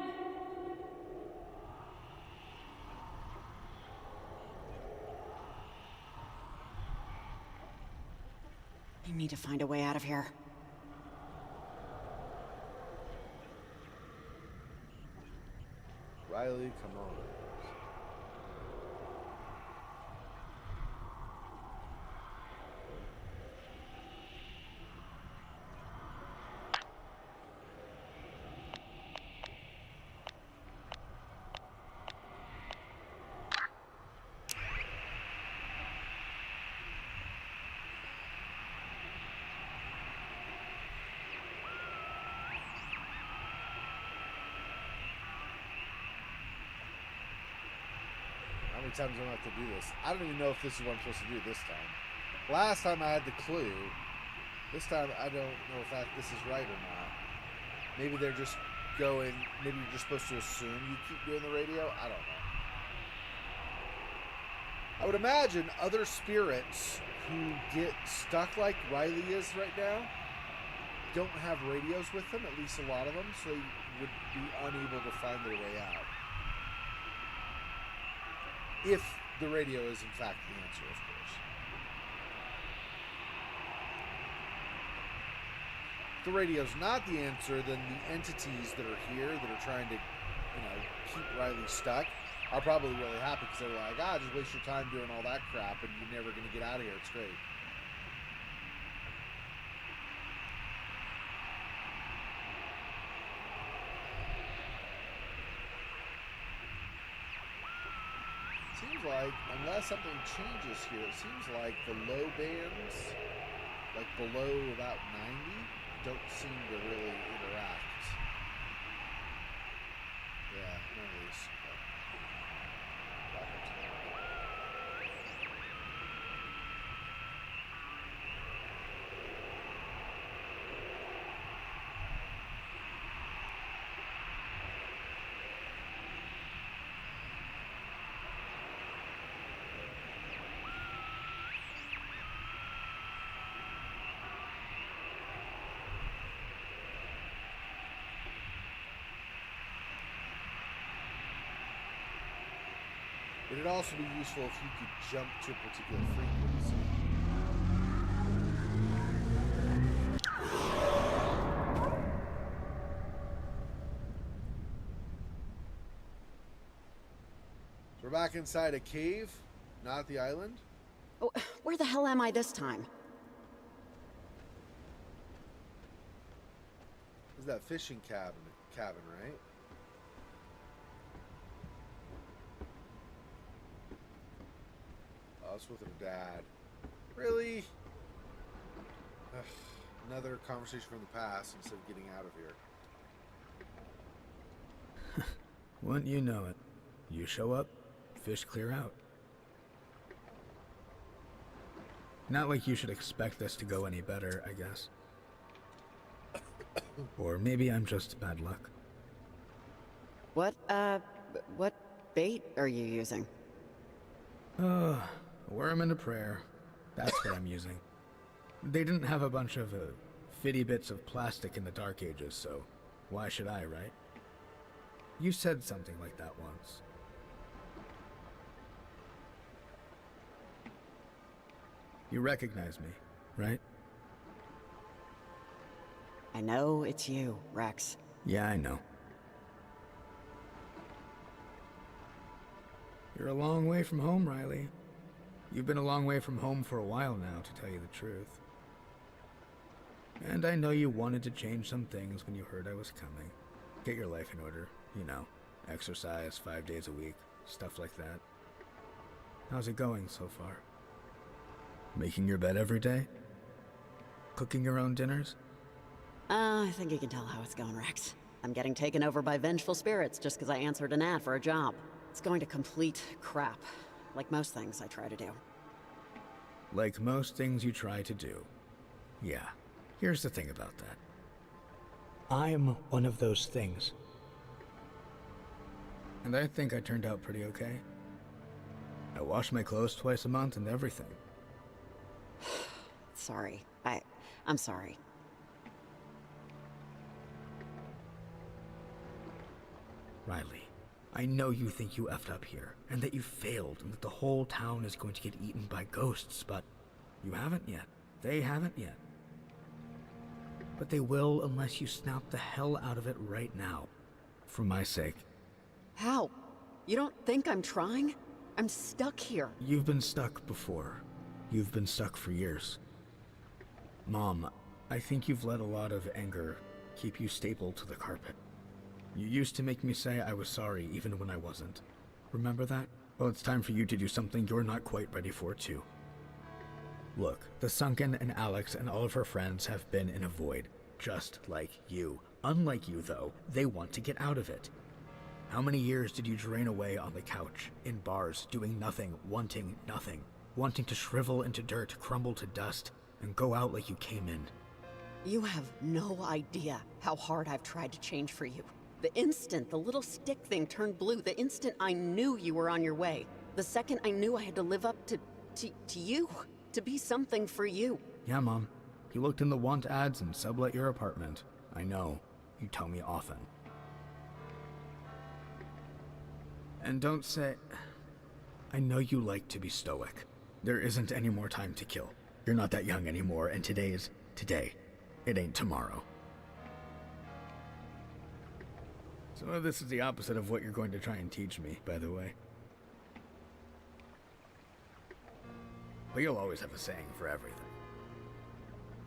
I need to find a way out of here. Riley, come on. How many times do I have to do this? I don't even know if this is what I'm supposed to do this time. Last time I had the clue. This time I don't know if this is right or not. Maybe they're just going, maybe you're just supposed to assume you keep doing the radio. I don't know. I would imagine other spirits who get stuck like Riley is right now don't have radios with them, at least a lot of them, so they would be unable to find their way out. If the radio is in fact the answer, of course. If the radio's not the answer, then the entities that are here that are trying to, keep Riley stuck are probably really happy because they're like, just waste your time doing all that crap and you're never going to get out of here. It's great. Seems like, unless something changes here, it seems like the low bands, like below about 90, don't seem to really interact. Yeah, none of these. It'd also be useful if you could jump to a particular frequency. So we're back inside a cave, not the island. Oh, where the hell am I this time? This is that fishing cabin, right? Us with her dad. Really? Ugh, another conversation from the past instead of getting out of here. Wouldn't you know it? You show up, fish clear out. Not like you should expect this to go any better, I guess. Or maybe I'm just bad luck. What bait are you using? Worm and a prayer. That's what I'm using. They didn't have a bunch of fitty bits of plastic in the Dark Ages, so why should I, right? You said something like that once. You recognize me, right? I know it's you, Rex. Yeah, I know. You're a long way from home, Riley. You've been a long way from home for a while now, to tell you the truth. And I know you wanted to change some things when you heard I was coming. Get your life in order, exercise 5 days a week, stuff like that. How's it going so far? Making your bed every day? Cooking your own dinners? I think you can tell how it's going, Rex. I'm getting taken over by vengeful spirits just because I answered an ad for a job. It's going to complete crap, like most things I try to do. Like most things you try to do. Yeah, here's the thing about that. I'm one of those things. And I think I turned out pretty okay. I wash my clothes twice a month and everything. Sorry. I'm sorry. Riley, I know you think you effed up here, and that you failed, and that the whole town is going to get eaten by ghosts, but you haven't yet. They haven't yet. But they will unless you snap the hell out of it right now. For my sake. How? You don't think I'm trying? I'm stuck here. You've been stuck before. You've been stuck for years. Mom, I think you've let a lot of anger keep you stapled to the carpet. You used to make me say I was sorry even when I wasn't. Remember that? Well, it's time for you to do something you're not quite ready for, too. Look, the Sunken and Alex and all of her friends have been in a void, just like you. Unlike you, though, they want to get out of it. How many years did you drain away on the couch, in bars, doing nothing, wanting to shrivel into dirt, crumble to dust, and go out like you came in? You have no idea how hard I've tried to change for you. The instant the little stick thing turned blue, the instant I knew you were on your way, the second I knew I had to live up to you, to be something for you. Yeah, Mom. You looked in the want ads and sublet your apartment. I know. You tell me often. And don't say... I know you like to be stoic. There isn't any more time to kill. You're not that young anymore, and today is today. It ain't tomorrow. So this is the opposite of what you're going to try and teach me, by the way. But you'll always have a saying for everything.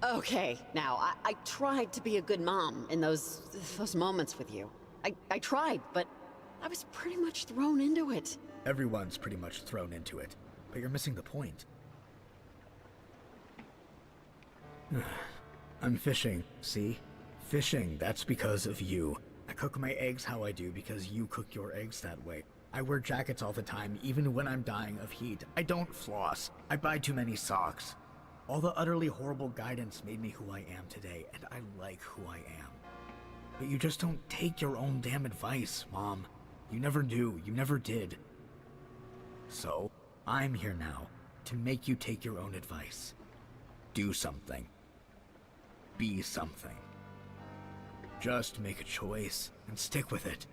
Okay, now, I tried to be a good mom in those moments with you. I tried, but I was pretty much thrown into it. Everyone's pretty much thrown into it, but you're missing the point. I'm fishing, see? Fishing, that's because of you. I cook my eggs how I do because you cook your eggs that way. I wear jackets all the time, even when I'm dying of heat. I don't floss. I buy too many socks. All the utterly horrible guidance made me who I am today, and I like who I am. But you just don't take your own damn advice, Mom. You never do. You never did. So, I'm here now to make you take your own advice. Do something. Be something. Just make a choice and stick with it.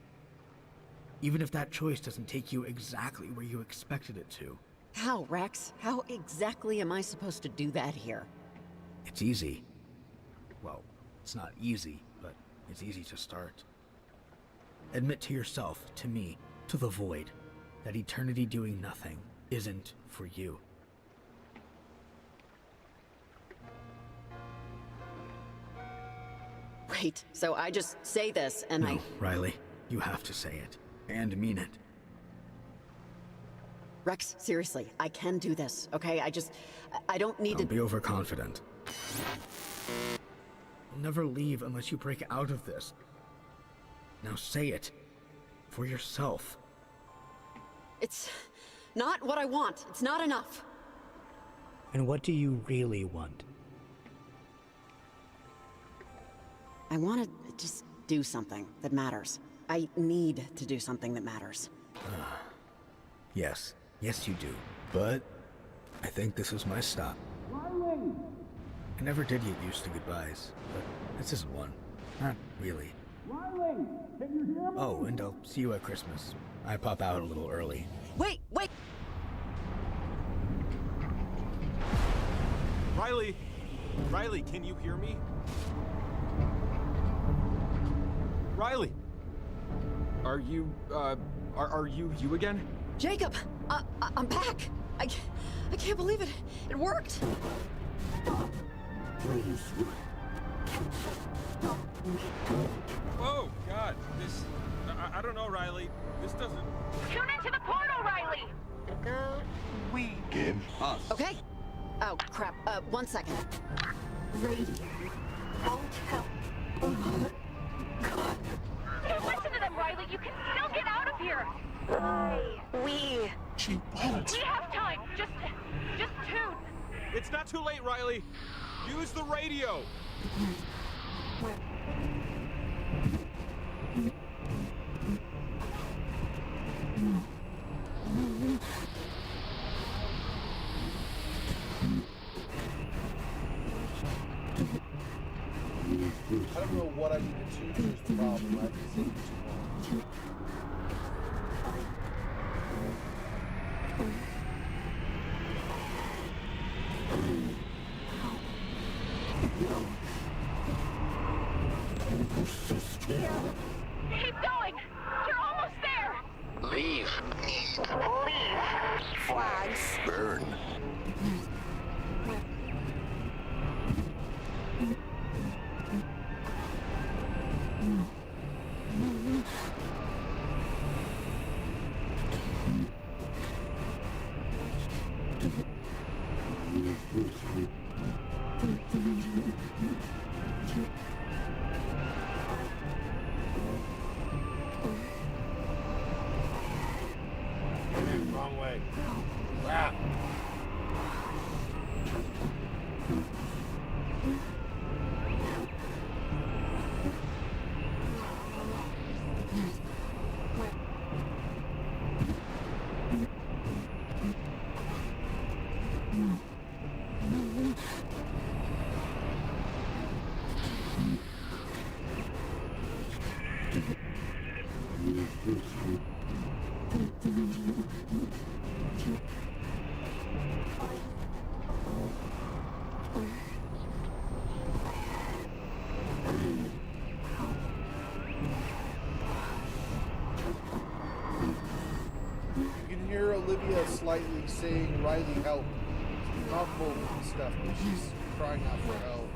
Even if that choice doesn't take you exactly where you expected it to. How, Rex? How exactly am I supposed to do that here? It's easy. Well, it's not easy, but it's easy to start. Admit to yourself, to me, to the void, that eternity doing nothing isn't for you. Wait, so I just say this and No, Riley, you have to say it. And mean it. Rex, seriously, I can do this, okay? I don't need to... Don't be overconfident. You'll never leave unless you break out of this. Now say it. For yourself. It's not what I want. It's not enough. And what do you really want? I want to just do something that matters. I need to do something that matters. Yes. Yes, you do. But I think this is my stop. Riley! I never did get used to goodbyes, but this isn't one. Not really. Riley! Can you hear me? Oh, and I'll see you at Christmas. I pop out a little early. Wait! Riley! Riley, can you hear me? Riley! Are you you again? Jacob! I'm back! I can't believe it! It worked! Please. Whoa, God, this... I don't know, Riley. This doesn't... Tune into the portal, Riley! We give us. Okay. Oh, crap. 1 second. Radio won't help. Don't listen to them, Riley. You can still get out of here. She won't. We have time. Just tune. It's not too late, Riley. Use the radio. I don't know what I need to choose. Here's the problem. I've been thinking too long. Keep going. You're almost there. Leave. Leave. Flags. Burn. Wrong way. Crap. You can hear Olivia slightly saying, "Riley, help." She's muffled and stuff, but she's crying out for help.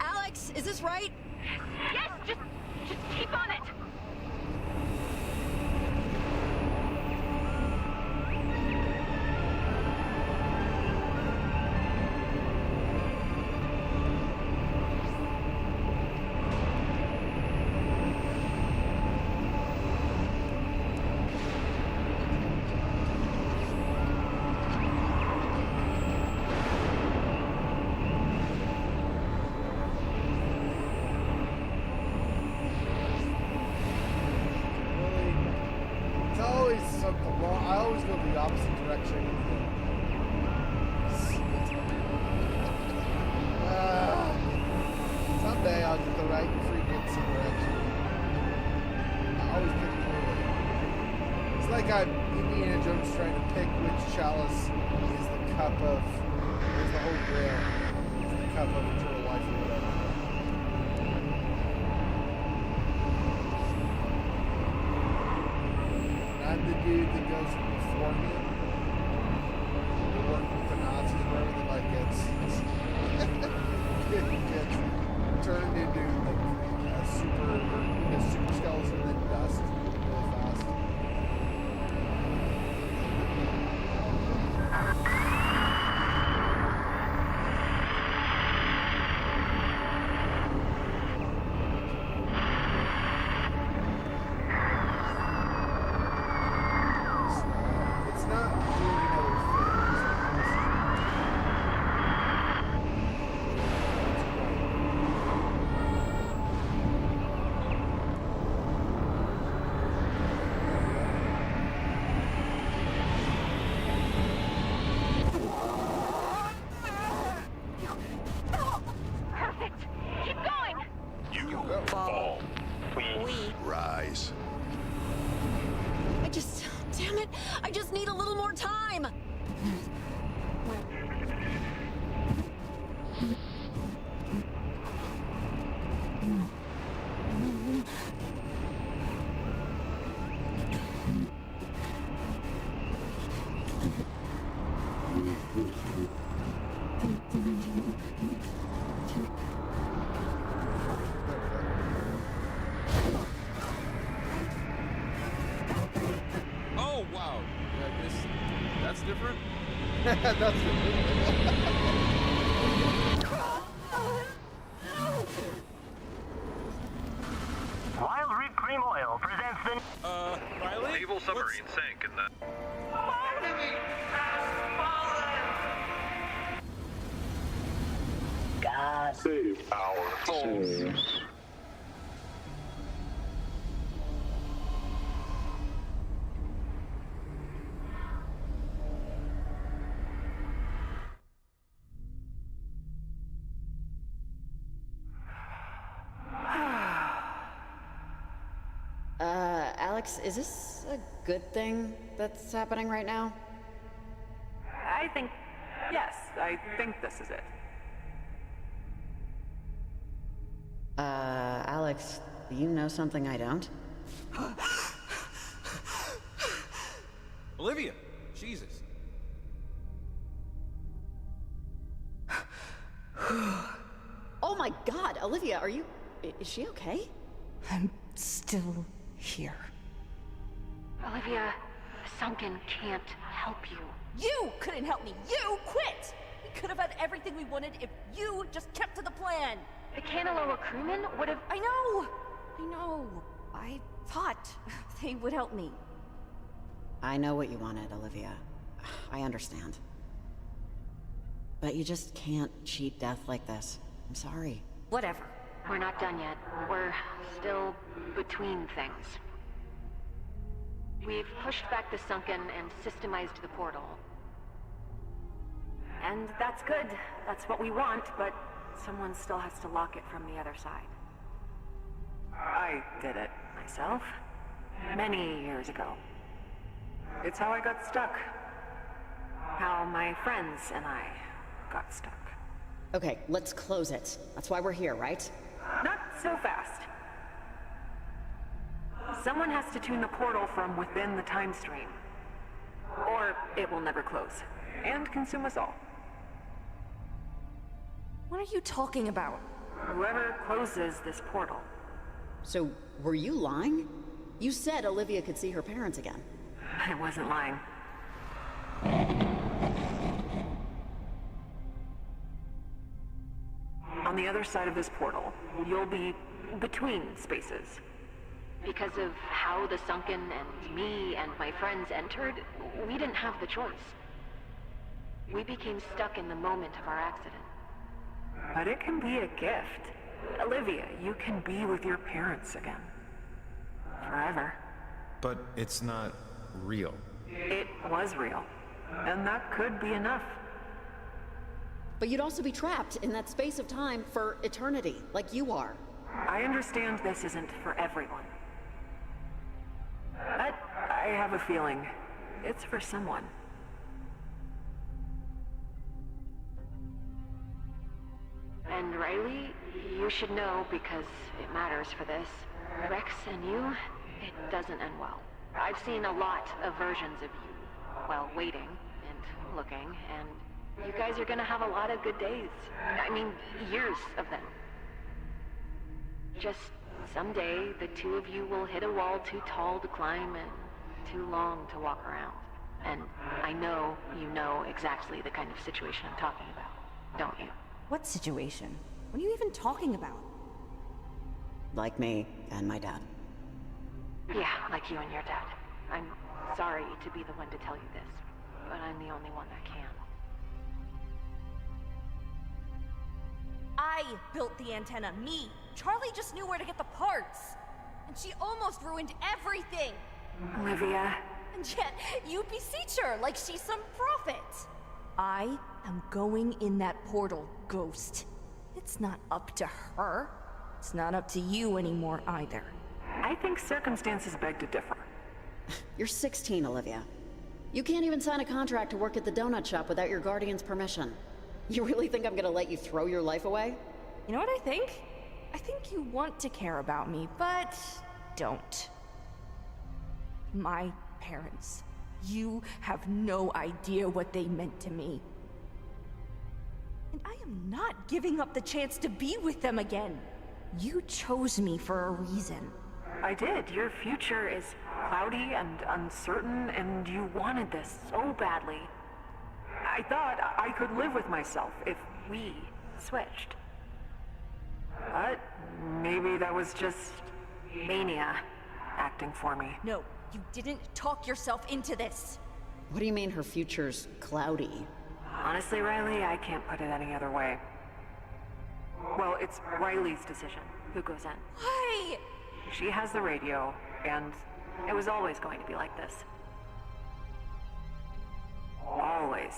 Alex, is this right? Yes, just keep on it. It's always something wrong. I always go the opposite direction. Someday I'll get the right frequency direction. I always pick it poorly. It's like I'm Indiana Jones trying to pick which chalice is the cup of, is the Holy Grail. It's the cup of eternal life or whatever. I'm the dude that goes before him to work with the Nazis wherever the like gets turned into like a super skeleton and then dust really fast. It's not doing other Perfect. Keep going. You fall. We rise. Damn it, I just need a little more time. Oh, wow. Yeah, I guess that's different. That's Wild Rip Cream Oil presents the... naval submarine sank in the... God save our souls. Alex, is this a good thing that's happening right now? Yes, I think this is it. Alex, do you know something I don't? Olivia! Jesus. Oh my god, Olivia, is she okay? I'm still here. Olivia, the Sunken can't help you. You couldn't help me! You quit! We could have had everything we wanted if you just kept to the plan! The Kanaloa crewmen would have... I know! I thought they would help me. I know what you wanted, Olivia. I understand. But you just can't cheat death like this. I'm sorry. Whatever. We're not done yet. We're still between things. We've pushed back the Sunken and systemized the portal. And that's good. That's what we want, but someone still has to lock it from the other side. I did it myself. Many years ago. It's how I got stuck. How my friends and I got stuck. Okay, let's close it. That's why we're here, right? Not so fast. Someone has to tune the portal from within the time stream. Or it will never close. And consume us all. What are you talking about? Whoever closes this portal. So, were you lying? You said Olivia could see her parents again. I wasn't lying. On the other side of this portal, you'll be between spaces. Because of how the Sunken and me and my friends entered, we didn't have the choice. We became stuck in the moment of our accident. But it can be a gift. Olivia, you can be with your parents again. Forever. But it's not real. It was real. And that could be enough. But you'd also be trapped in that space of time for eternity, like you are. I understand this isn't for everyone. But I have a feeling it's for someone. And Riley, you should know because it matters for this. Rex and you, it doesn't end well. I've seen a lot of versions of you while waiting and looking, and you guys are gonna have a lot of good days. I mean, years of them. Just someday, the two of you will hit a wall too tall to climb and too long to walk around. And I know you know exactly the kind of situation I'm talking about, don't you? What situation? What are you even talking about? Like me and my dad. Yeah, like you and your dad. I'm sorry to be the one to tell you this, but I'm the only one that can. I built the antenna, me. Charlie just knew where to get the parts. And she almost ruined everything. Olivia. And yet, you beseech her like she's some prophet. I am going in that portal, Ghost. It's not up to her. It's not up to you anymore either. I think circumstances beg to differ. You're 16, Olivia. You can't even sign a contract to work at the donut shop without your guardian's permission. You really think I'm gonna let you throw your life away? You know what I think? I think you want to care about me, but don't. My parents. You have no idea what they meant to me. And I am not giving up the chance to be with them again. You chose me for a reason. I did. Your future is cloudy and uncertain, and you wanted this so badly. I thought I could live with myself if we switched. But maybe that was just mania acting for me. No, You didn't talk yourself into this. What do you mean her future's cloudy? Honestly, Riley, I can't put it any other way. Well, it's Riley's decision who goes in. Why? She has the radio, and it was always going to be like this. Always.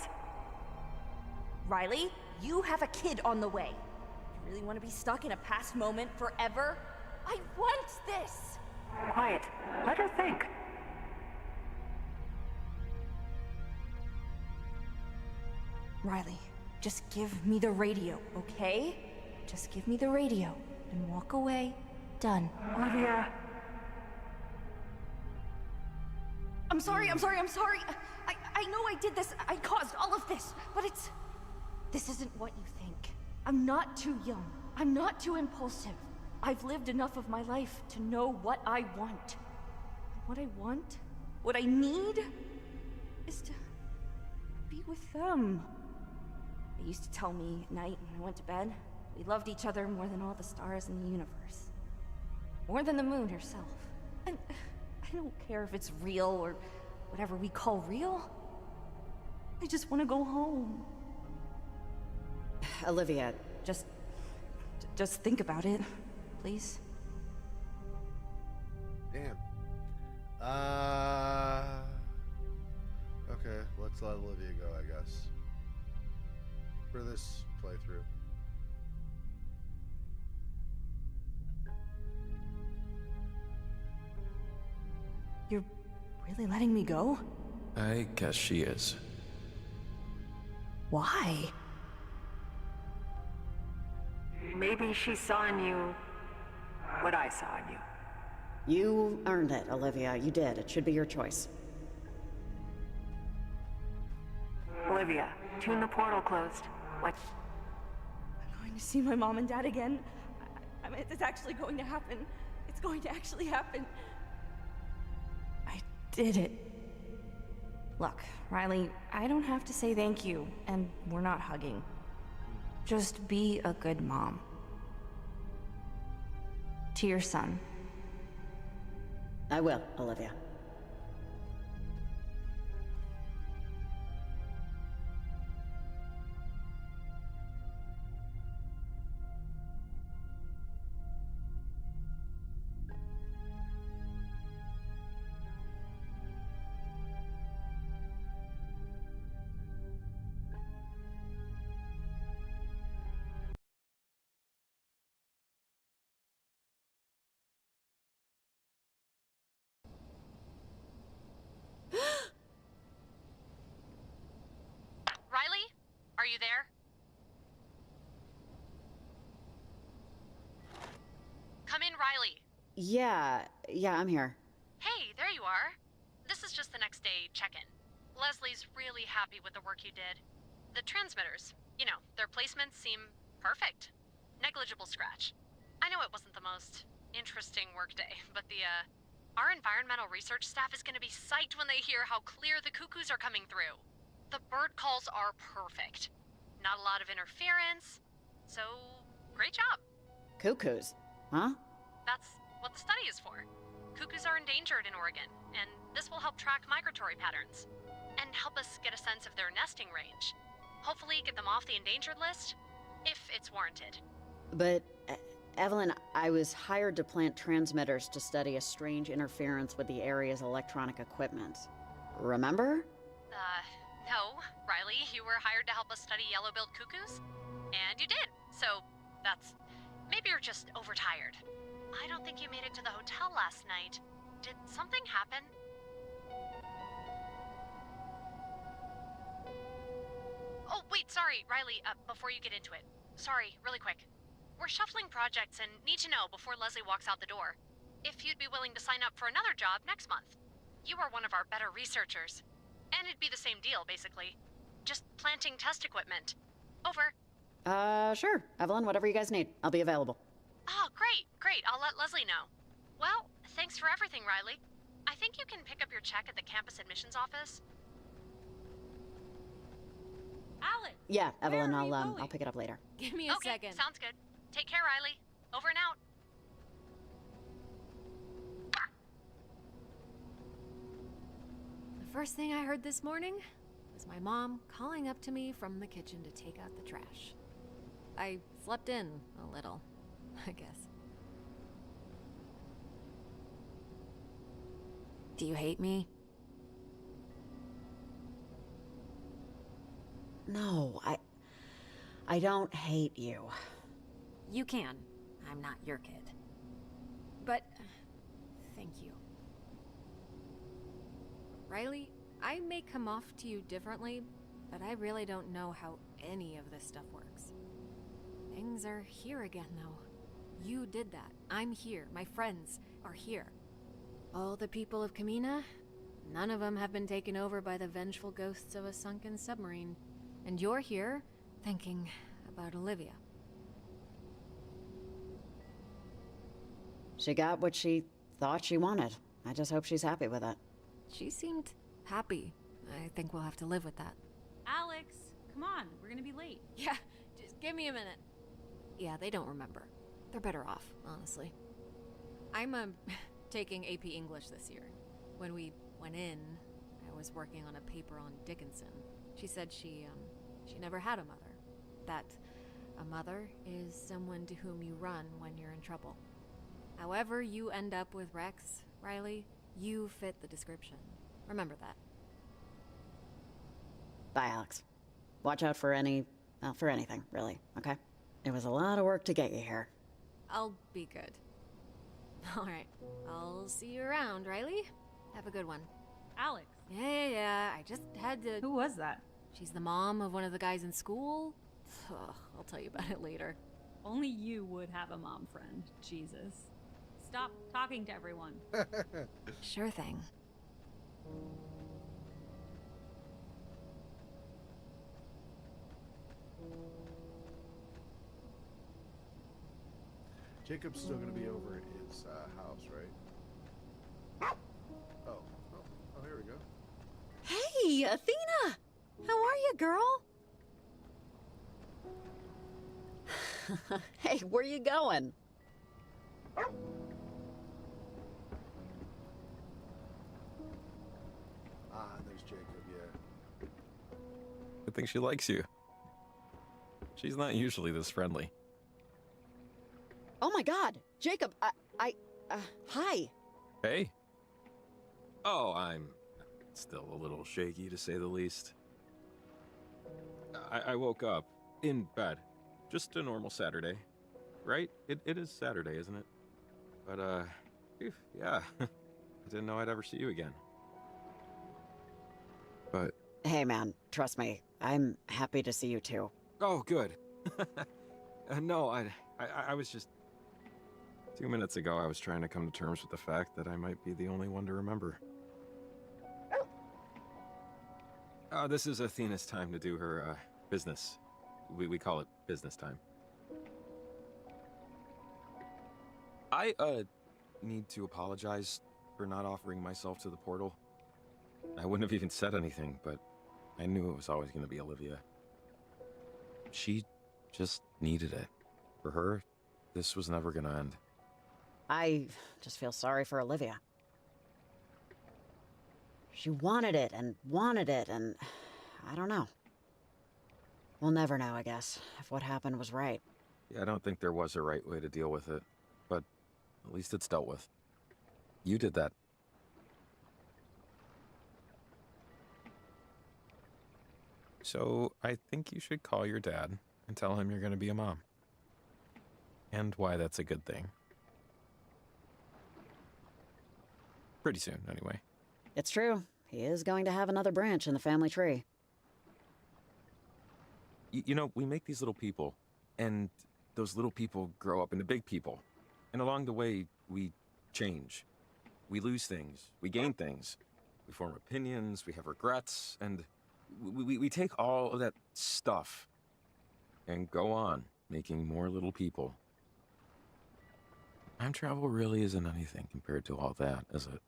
Riley, you have a kid on the way. You really want to be stuck in a past moment forever? I want this! Quiet. Let her think. Riley, just give me the radio, okay? Just give me the radio and walk away. Done. Olivia. I'm sorry. I know I did this. I caused all of this, but this isn't what you think. I'm not too young. I'm not too impulsive. I've lived enough of my life to know what I want. What I want, what I need, is to be with them. They used to tell me at night when I went to bed, we loved each other more than all the stars in the universe. More than the moon herself. And I don't care if it's real or whatever we call real. I just want to go home. Olivia, just think about it, please. Damn. Okay, let's let Olivia go, I guess. For this playthrough. You're really letting me go? I guess she is. Why? Maybe she saw in you what I saw in you. you earned it, Olivia. You did. It should be your choice. Olivia, tune the portal closed. What? I'm going to see my mom and dad again. I mean, it's actually going to happen. It's going to actually happen. I did it. Look, Riley, I don't have to say thank you, and we're not hugging. Just be a good mom. To your son. I will, Olivia. Riley? Are you there? Come in, Riley. Yeah, I'm here. Hey, there you are. This is just the next day check-in. Leslie's really happy with the work you did. The transmitters, their placements seem perfect. Negligible scratch. I know it wasn't the most interesting workday, but our environmental research staff is going to be psyched when they hear how clear the cuckoos are coming through. The bird calls are perfect. Not a lot of interference, so great job. Cuckoos, huh? That's what the study is for. Cuckoos are endangered in Oregon, and this will help track migratory patterns and help us get a sense of their nesting range. Hopefully get them off the endangered list, if it's warranted. But, Evelyn, I was hired to plant transmitters to study a strange interference with the area's electronic equipment. Remember? No, Riley, you were hired to help us study yellow-billed cuckoos? And you did, so maybe you're just overtired. I don't think you made it to the hotel last night. Did something happen? Oh, wait, sorry, Riley, before you get into it. Sorry, really quick. We're shuffling projects and need to know before Leslie walks out the door if you'd be willing to sign up for another job next month. You are one of our better researchers. And it'd be the same deal, basically. Just planting test equipment. Over. Sure. Evelyn, whatever you guys need. I'll be available. Oh, great. I'll let Leslie know. Well, thanks for everything, Riley. I think you can pick up your check at the campus admissions office. Alex! Yeah, Evelyn, I'll pick it up later. Give me a second. Okay, sounds good. Take care, Riley. Over and out. first thing I heard this morning was my mom calling up to me from the kitchen to take out the trash. I slept in a little, I guess. Do you hate me? No, I don't hate you. You can. I'm not your kid. But, thank you. Riley, I may come off to you differently, but I really don't know how any of this stuff works. Things are here again, though. You did that. I'm here. My friends are here. All the people of Kamina, none of them have been taken over by the vengeful ghosts of a sunken submarine. And you're here, thinking about Olivia. She got what she thought she wanted. I just hope she's happy with it. She seemed happy. I think we'll have to live with that. Alex, come on, we're gonna be late. Yeah, just give me a minute. Yeah, they don't remember. They're better off, honestly. I'm, taking AP English this year. When we went in, I was working on a paper on Dickinson. She said she never had a mother. That a mother is someone to whom you run when you're in trouble. However you end up with Rex, Riley, you fit the description. Remember that. Bye, Alex. Watch out for for anything, really, okay? It was a lot of work to get you here. I'll be good. All right. I'll see you around, Riley. Have a good one. Alex. Yeah. I just had to... Who was that? She's the mom of one of the guys in school. Ugh, I'll tell you about it later. Only you would have a mom friend. Jesus. Stop talking to everyone. Sure thing. Jacob's still gonna be over at his house, right? Oh, here we go. Hey, Athena! How are you, girl? Hey, where you going? There's Jacob, yeah. I think she likes you. She's not usually this friendly. Oh my God, Jacob, hi. Hey. Oh, I'm still a little shaky, to say the least. I woke up in bed. Just a normal Saturday. Right? It is Saturday, isn't it? But, yeah. I didn't know I'd ever see you again. But... Hey, man, trust me. I'm happy to see you, too. Oh, good. No, I was just... 2 minutes ago, I was trying to come to terms with the fact that I might be the only one to remember. This is Athena's time to do her, business. We call it business time. I, need to apologize for not offering myself to the portal. I wouldn't have even said anything, but I knew it was always going to be Olivia. She just needed it. For her, this was never going to end. I just feel sorry for Olivia. She wanted it, and I don't know. We'll never know, I guess, if what happened was right. Yeah, I don't think there was a right way to deal with it, but at least it's dealt with. You did that. So, I think you should call your dad and tell him you're going to be a mom. And why that's a good thing. Pretty soon, anyway. It's true. He is going to have another branch in the family tree. You know, we make these little people, and those little people grow up into big people. And along the way, we change. We lose things. We gain things. We form opinions. We have regrets. And we take all of that stuff and go on making more little people. Time travel really isn't anything compared to all that, is it?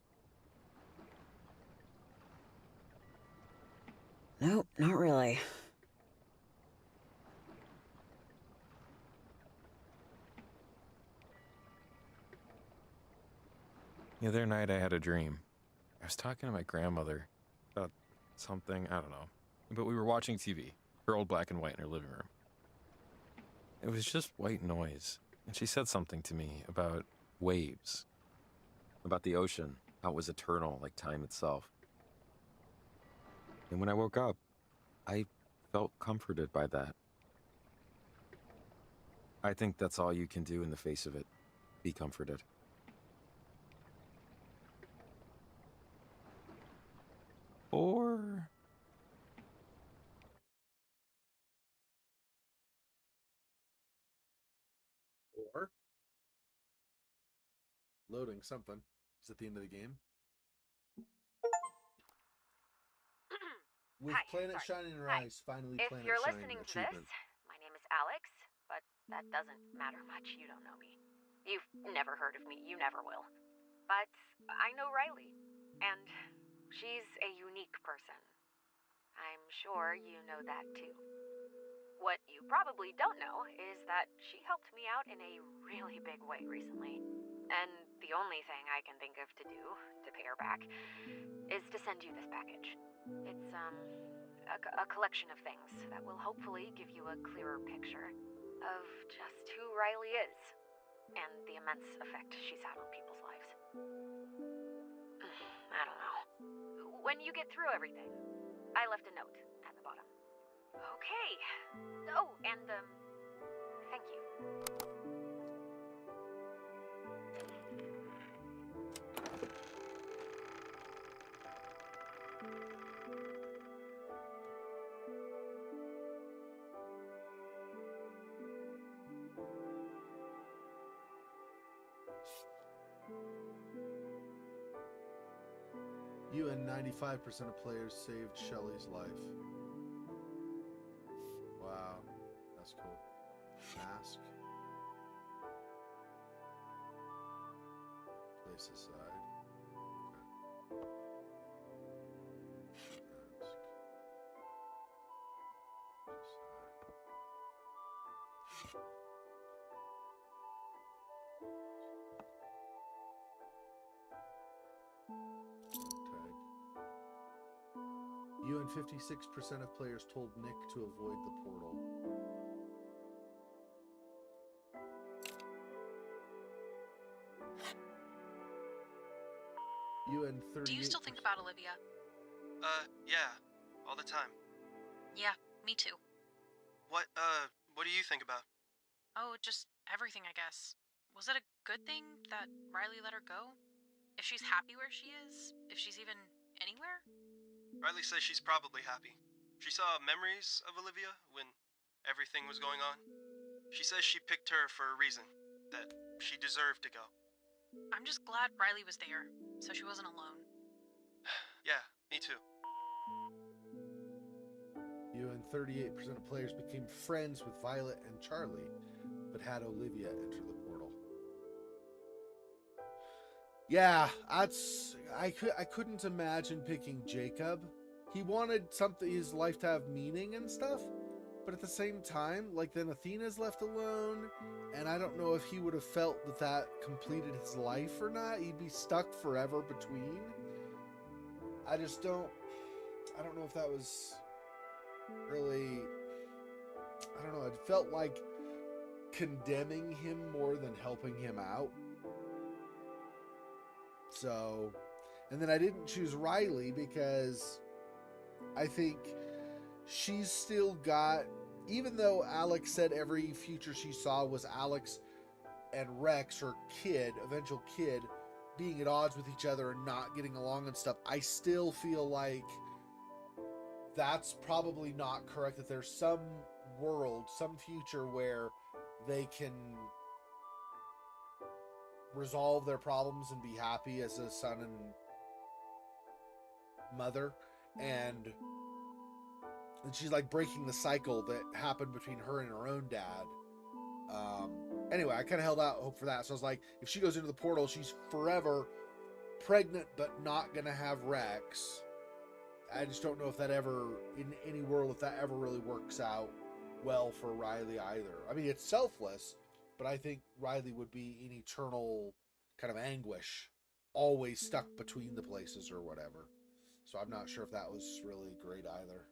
Nope, not really. The other night I had a dream. I was talking to my grandmother, about something, I don't know. But we were watching TV, her old black and white in her living room. It was just white noise. And she said something to me about waves, about the ocean, how it was eternal, like time itself. And when I woke up, I felt comforted by that. I think that's all you can do in the face of it. Be comforted. Or... Or loading something. Is at the end of the game. With Hi, Planet sorry. Shine in Her Hi. Eyes, finally If Planet you're Shine listening to achievement. this, my name is Alex, but that doesn't matter much. You don't know me. You've never heard of me. You never will. But I know Riley, and she's a unique person. I'm sure you know that too. What you probably don't know is that she helped me out in a really big way recently. And the only thing I can think of to do to pay her back is to send you this package. It's, a collection of things that will hopefully give you a clearer picture of just who Riley is and the immense effect she's had on people's lives. I don't know. When you get through everything, I left a note at the bottom. Okay. Oh, and, thank you. You and 95% of players saved Shelly's life. Wow, that's cool. Mask. Place aside. Okay. Mask. Tag. You and 56% of players told Nick to avoid the portal. You and 38%. Do you still think about Olivia? Yeah. All the time. Yeah, me too. What do you think about? Oh, just everything, I guess. Was it a good thing that Riley let her go? If she's happy where she is? If she's even anywhere? Riley says she's probably happy. She saw memories of Olivia when everything was going on. She says she picked her for a reason, that she deserved to go. I'm just glad Riley was there, so she wasn't alone. Yeah, me too. You and 38% of players became friends with Violet and Charlie, but had Olivia enter the portal. Yeah, I couldn't imagine picking Jacob. He wanted something, his life to have meaning and stuff, but at the same time, like, then Athena's left alone, and I don't know if he would have felt that completed his life or not. He'd be stuck forever between. I don't know if that was really, I don't know, it felt like condemning him more than helping him out. So, and then I didn't choose Riley because I think she's still got, even though Alex said every future she saw was Alex and Rex, her kid, eventual kid, being at odds with each other and not getting along and stuff, I still feel like that's probably not correct, that there's some world, some future where they can resolve their problems and be happy as a son and mother, and she's like breaking the cycle that happened between her and her own dad. Anyway, I kind of held out hope for that, so I was like, if she goes into the portal, she's forever pregnant but not gonna have Rex. I just don't know if that ever, in any world, if that ever really works out well for Riley either. I mean, it's selfless, but I think Riley would be in eternal kind of anguish, always stuck between the places or whatever. So I'm not sure if that was really great either.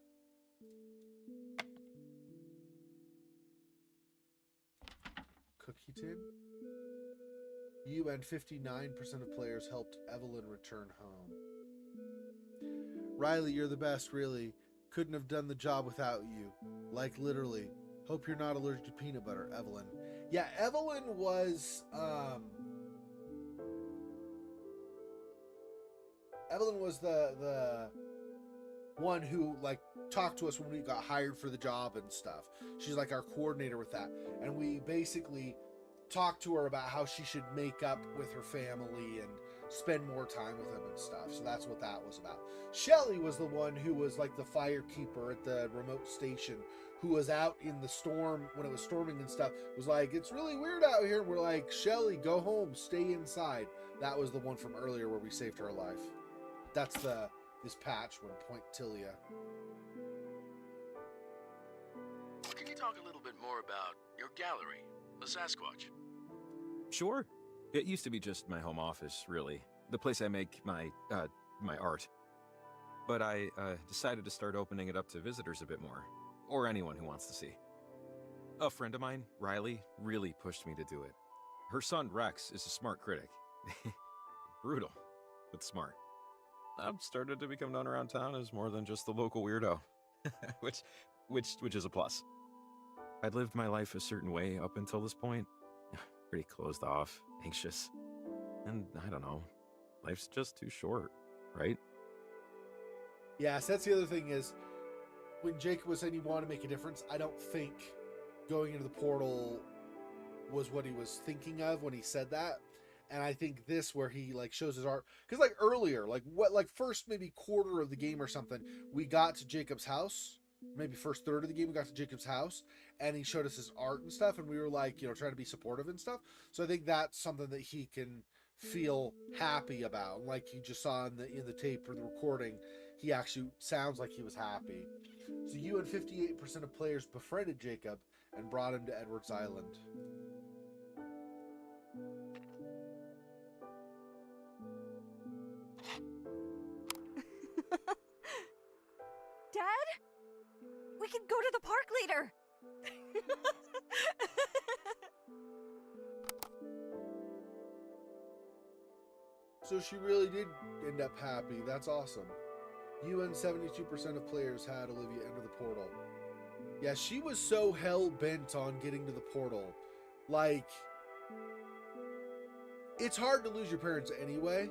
Cookie tin? You and 59% of players helped Evelyn return home. Riley, you're the best, really. Couldn't have done the job without you. Like, literally. Hope you're not allergic to peanut butter, Evelyn. Yeah, Evelyn was, Evelyn was the one who, like, talked to us when we got hired for the job and stuff. She's, like, our coordinator with that. And we basically talked to her about how she should make up with her family and spend more time with them and stuff. So that's what that was about. Shelly was the one who was like the firekeeper at the remote station, who was out in the storm when it was storming and stuff. Was like, it's really weird out here. We're like, Shelly, go home, stay inside. That was the one from earlier where we saved her life. That's this patch when Point Tilia. Can you talk a little bit more about your gallery, the Sasquatch? Sure. It used to be just my home office, really. The place I make my art. But I decided to start opening it up to visitors a bit more. Or anyone who wants to see. A friend of mine, Riley, really pushed me to do it. Her son, Rex, is a smart critic. Brutal, but smart. I've started to become known around town as more than just the local weirdo. which is a plus. I'd lived my life a certain way up until this point. Pretty closed off, anxious. And I don't know, life's just too short, right? Yes, that's the other thing is, when Jacob was saying he wanted to make a difference, I don't think going into the portal was what he was thinking of when he said that. And I think this, where he like shows his art, because like earlier, like first maybe quarter of the game or something, we got to Jacob's house. Maybe first third of the game, we got to Jacob's house, and he showed us his art and stuff, and we were like, trying to be supportive and stuff. So I think that's something that he can feel happy about. Like you just saw in the tape or the recording, he actually sounds like he was happy. So you and 58% of players befriended Jacob and brought him to Edwards Island. Dad? We can go to the park later! So she really did end up happy. That's awesome. You and 72% of players had Olivia enter the portal. Yeah, she was so hell-bent on getting to the portal. Like, it's hard to lose your parents anyway.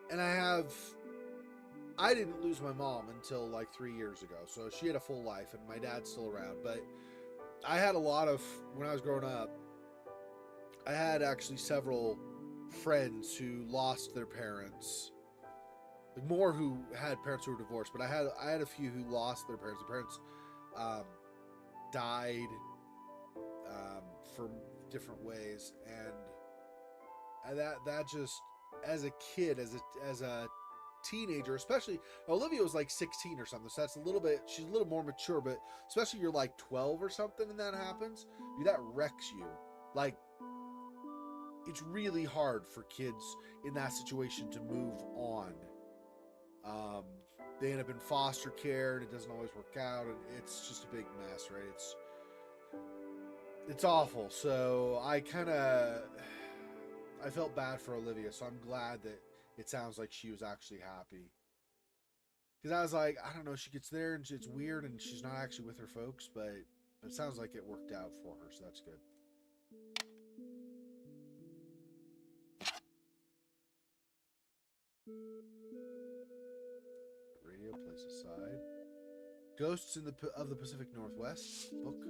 And I didn't lose my mom until like 3 years ago. So she had a full life and my dad's still around. But I had a lot of, when I was growing up, I had actually several friends who lost their parents. Like more who had parents who were divorced, but I had a few who lost their parents. The parents died for different ways, and that just, as a kid, as a teenager, especially Olivia was like 16 or something, so that's she's a little more mature, but especially you're like 12 or something and that happens, dude, that wrecks you. Like, it's really hard for kids in that situation to move on. They end up in foster care and it doesn't always work out, and it's just a big mess, right? It's awful. So I felt bad for Olivia, so I'm glad that it sounds like she was actually happy. Because I was like, I don't know, she gets there and it's weird and she's not actually with her folks, but it sounds like it worked out for her, so that's good. Radio placed aside. Ghosts of the Pacific Northwest book.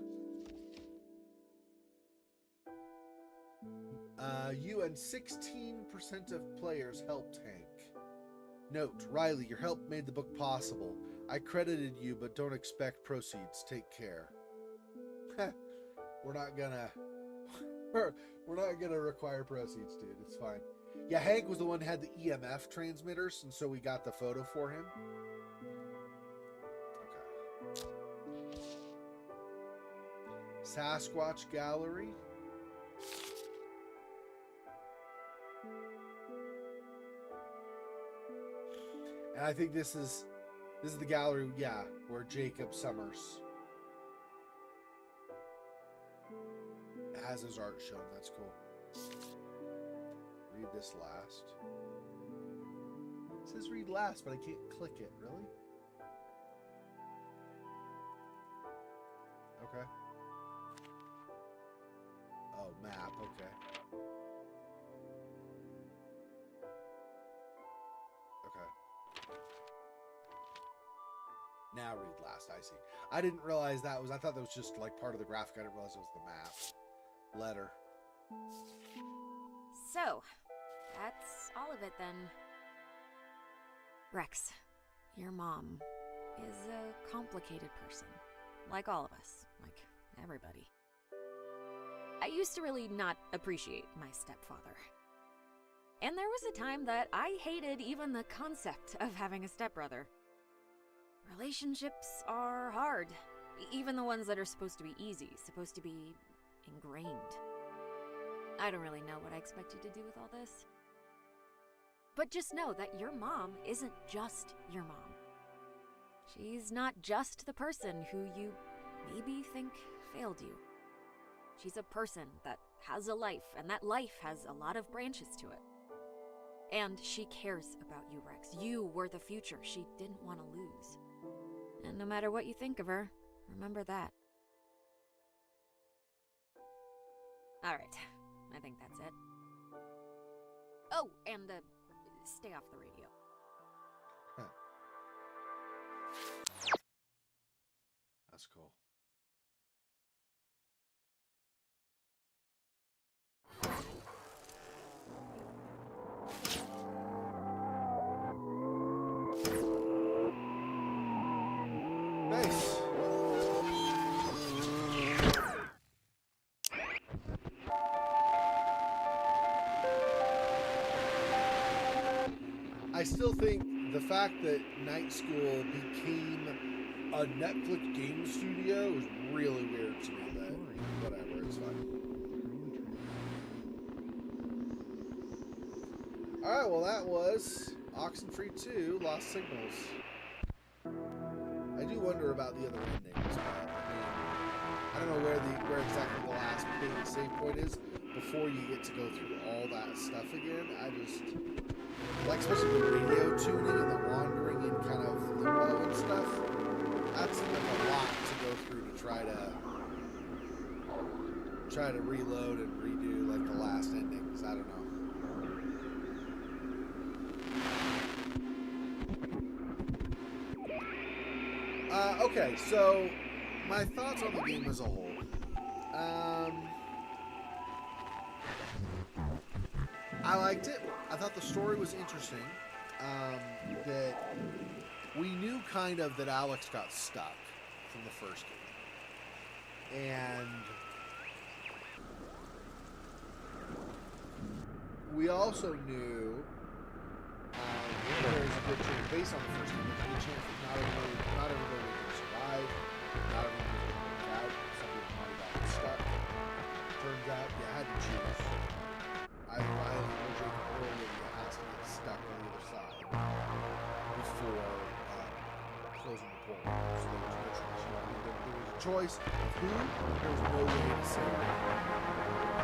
You and 16% of players helped Hank. Note, Riley, your help made the book possible. I credited you, but don't expect proceeds. Take care. We're not gonna require proceeds, dude. It's fine. Yeah, Hank was the one who had the EMF transmitters, and so we got the photo for him. Okay. Sasquatch Gallery. And I think this is the gallery, yeah, where Jacob Summers has his art shown. That's cool. Read this last. It says read last, but I can't click it. Really? Okay. Oh, map. Okay. Okay. Now read last. I see. I didn't realize that was. I thought that was just like part of the graphic. I didn't realize it was the map. Letter. So, that's all of it then. Rex, your mom is a complicated person. Like all of us. Like everybody. I used to really not appreciate my stepfather. And there was a time that I hated even the concept of having a stepbrother. Relationships are hard. Even the ones that are supposed to be easy, supposed to be ingrained. I don't really know what I expect you to do with all this. But just know that your mom isn't just your mom. She's not just the person who you maybe think failed you. She's a person that has a life, and that life has a lot of branches to it. And she cares about you, Rex. You were the future she didn't want to lose. And no matter what you think of her, remember that. Alright, I think that's it. Oh, and stay off the radio. Huh. That's cool. Nice. I still think the fact that Night School became a Netflix game studio is really weird to me, but whatever, it's fine. Alright, well that was Oxenfree 2, Lost Signals. I do wonder about the other endings, but I don't know where exactly the last big save point is before you get to go through all that stuff again. I just like, especially the radio tuning and the wandering and kind of limbo and stuff. That's like a lot to go through to try to reload and redo like the last endings. I don't know. Okay, so my thoughts on the game as a whole. I liked it. I thought the story was interesting. That we knew kind of that Alex got stuck from the first game. And we also knew there was a good chance, based on the first game, there's a good chance that not everybody would survive, not everybody would work out, some people might have gotten stuck. Turns out you had to choose. Either Riley or Jacob or Olivia has to get stuck on the other side before closing the poll. So there was no choice. There was a choice of who. There was no way to say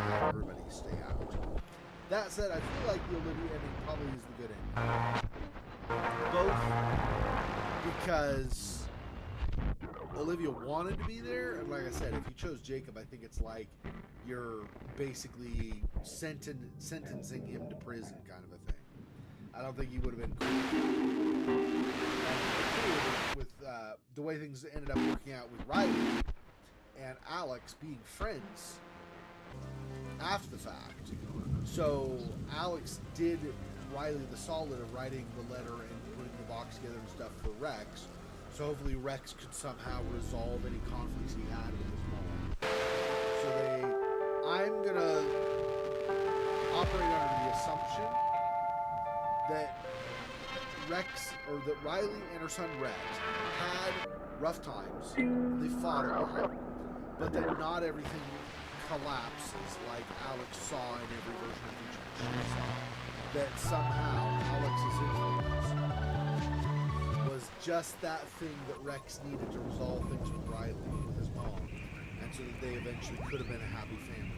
have everybody stay out. That said, I feel like the Olivia ending probably is the good ending. Both because Olivia wanted to be there, and like I said, if you chose Jacob, I think it's like you're basically sentencing him to prison kind of a thing. I don't think he would have been cool. With the way things ended up working out with Riley and Alex being friends after the fact. So Alex did Riley the solid of writing the letter and putting the box together and stuff for Rex. So hopefully Rex could somehow resolve any conflicts he had with his mom. So I'm gonna operate under the assumption that Riley and her son Rex had rough times. They fought a lot, but that not everything collapses like Alex saw in every version of the church. That somehow Alex's influence just that thing that Rex needed to resolve things with Riley, with his mom, and so that they eventually could have been a happy family.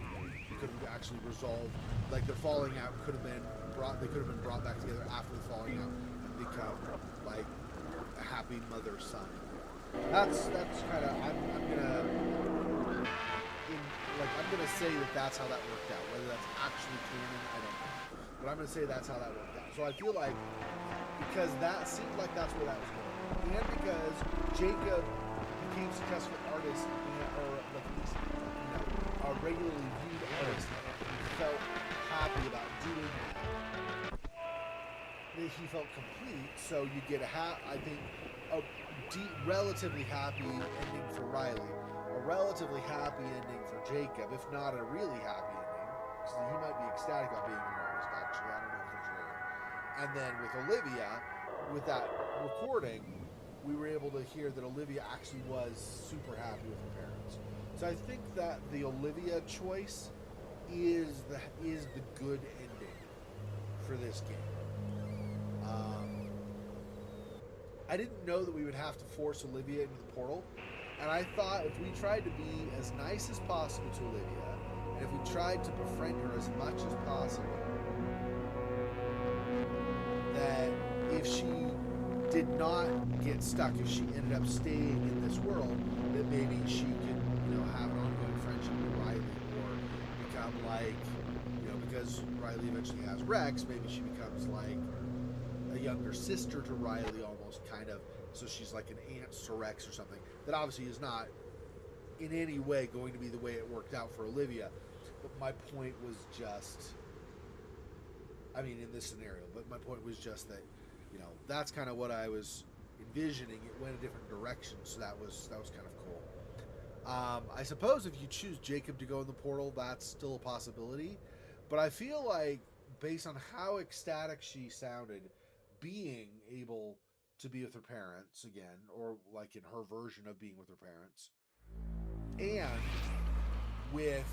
They could have actually resolved, like the falling out could have been brought. They could have been brought back together after the falling out and become like a happy mother-son. That's kind of I'm gonna say that that's how that worked out. Whether that's actually canon, I don't know. But I'm gonna say that's how that worked out. So I feel like because that seemed like that's where that was going, and because Jacob became successful artist, or like at least a regularly viewed artist, and he felt happy about doing that. He felt complete. So you get I think a relatively happy ending for Riley, a relatively happy ending for Jacob, if not a really happy ending, because he might be ecstatic about being an artist. Actually, I don't know for sure. And then with Olivia, with that recording, we were able to hear that Olivia actually was super happy with her parents. So I think that the Olivia choice is the good ending for this game. I didn't know that we would have to force Olivia into the portal, and I thought if we tried to be as nice as possible to Olivia, and if we tried to befriend her as much as possible, that if she did not get stuck, if she ended up staying in this world, that maybe she could, have an ongoing friendship with Riley, or become like, because Riley eventually has Rex, maybe she becomes like a younger sister to Riley, almost kind of, so she's like an aunt to Rex or something. That obviously is not in any way going to be the way it worked out for Olivia, but my point was just, in this scenario, but my point was just that, that's kind of what I was envisioning. It went a different direction, so that was kind of cool. I suppose if you choose Jacob to go in the portal, that's still a possibility, but I feel like based on how ecstatic she sounded, being able to be with her parents again, or like in her version of being with her parents, and with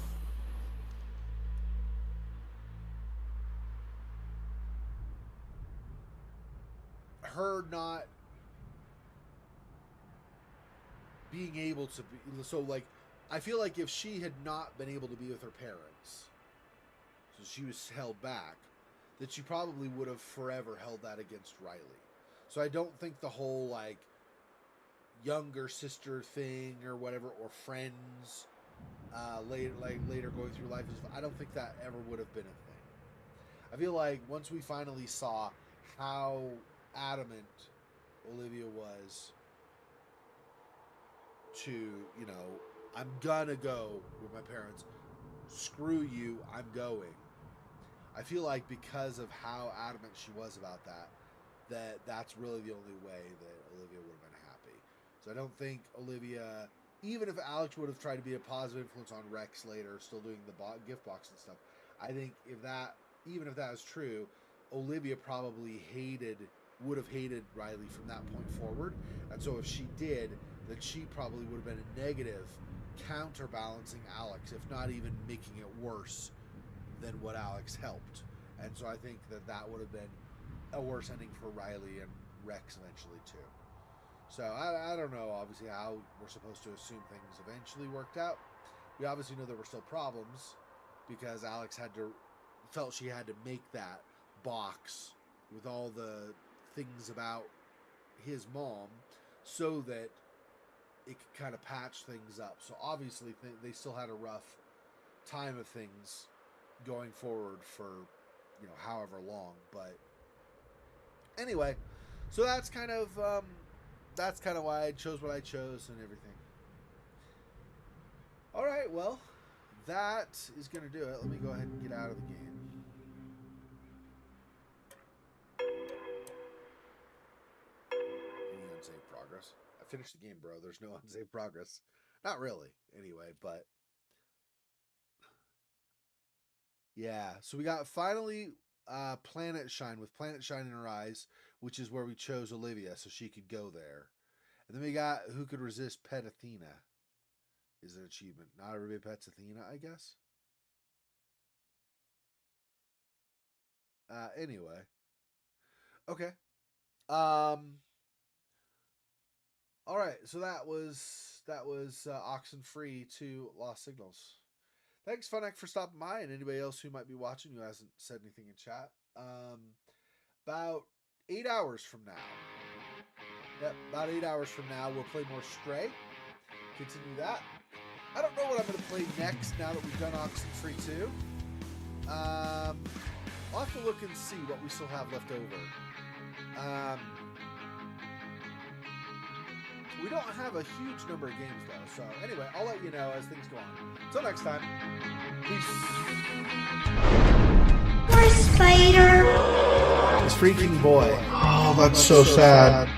her not being able to be, so like I feel like if she had not been able to be with her parents, so she was held back, that she probably would have forever held that against Riley. So I don't think the whole like younger sister thing or whatever, or friends later going through life, I don't think that ever would have been a thing. I feel like once we finally saw how adamant Olivia was to, I'm gonna go with my parents, screw you, I'm going. I feel like because of how adamant she was about that's really the only way that Olivia would have been happy. So I don't think Olivia, even if Alex would have tried to be a positive influence on Rex later, still doing the gift box and stuff, I think even if that is true, Olivia probably would have hated Riley from that point forward. And so if she did, that she probably would have been a negative, counterbalancing Alex, if not even making it worse than what Alex helped. And so I think that would have been a worse ending for Riley and Rex eventually too. So I don't know, obviously, how we're supposed to assume things eventually worked out. We obviously know there were still problems because Alex felt she had to make that box with all the things about his mom so that it could kind of patch things up. So obviously they still had a rough time of things going forward for however long. But anyway, so that's kind of why I chose what I chose and everything. All right, well, that is gonna do it. Let me go ahead and get out of the game. Any unsaved progress? I finished the game, bro. There's no unsaved progress. Not really, anyway, but yeah. So we got finally Planet Shine, with Planet Shine in her eyes, which is where we chose Olivia so she could go there. And then we got Who Could Resist Pet Athena is an achievement. Not everybody pets Athena, I guess. Anyway. Okay. All right, so that was Oxenfree 2 Lost Signals. Thanks, Funak, for stopping by, and anybody else who might be watching who hasn't said anything in chat. About 8 hours from now. Yep, about 8 hours from now, we'll play more Stray. Continue that. I don't know what I'm going to play next now that we've done Oxenfree 2. I'll have to look and see what we still have left over. We don't have a huge number of games, though. So, anyway, I'll let you know as things go on. Until next time. Peace. Poor Spider. This freaking boy. Oh, that's so sad.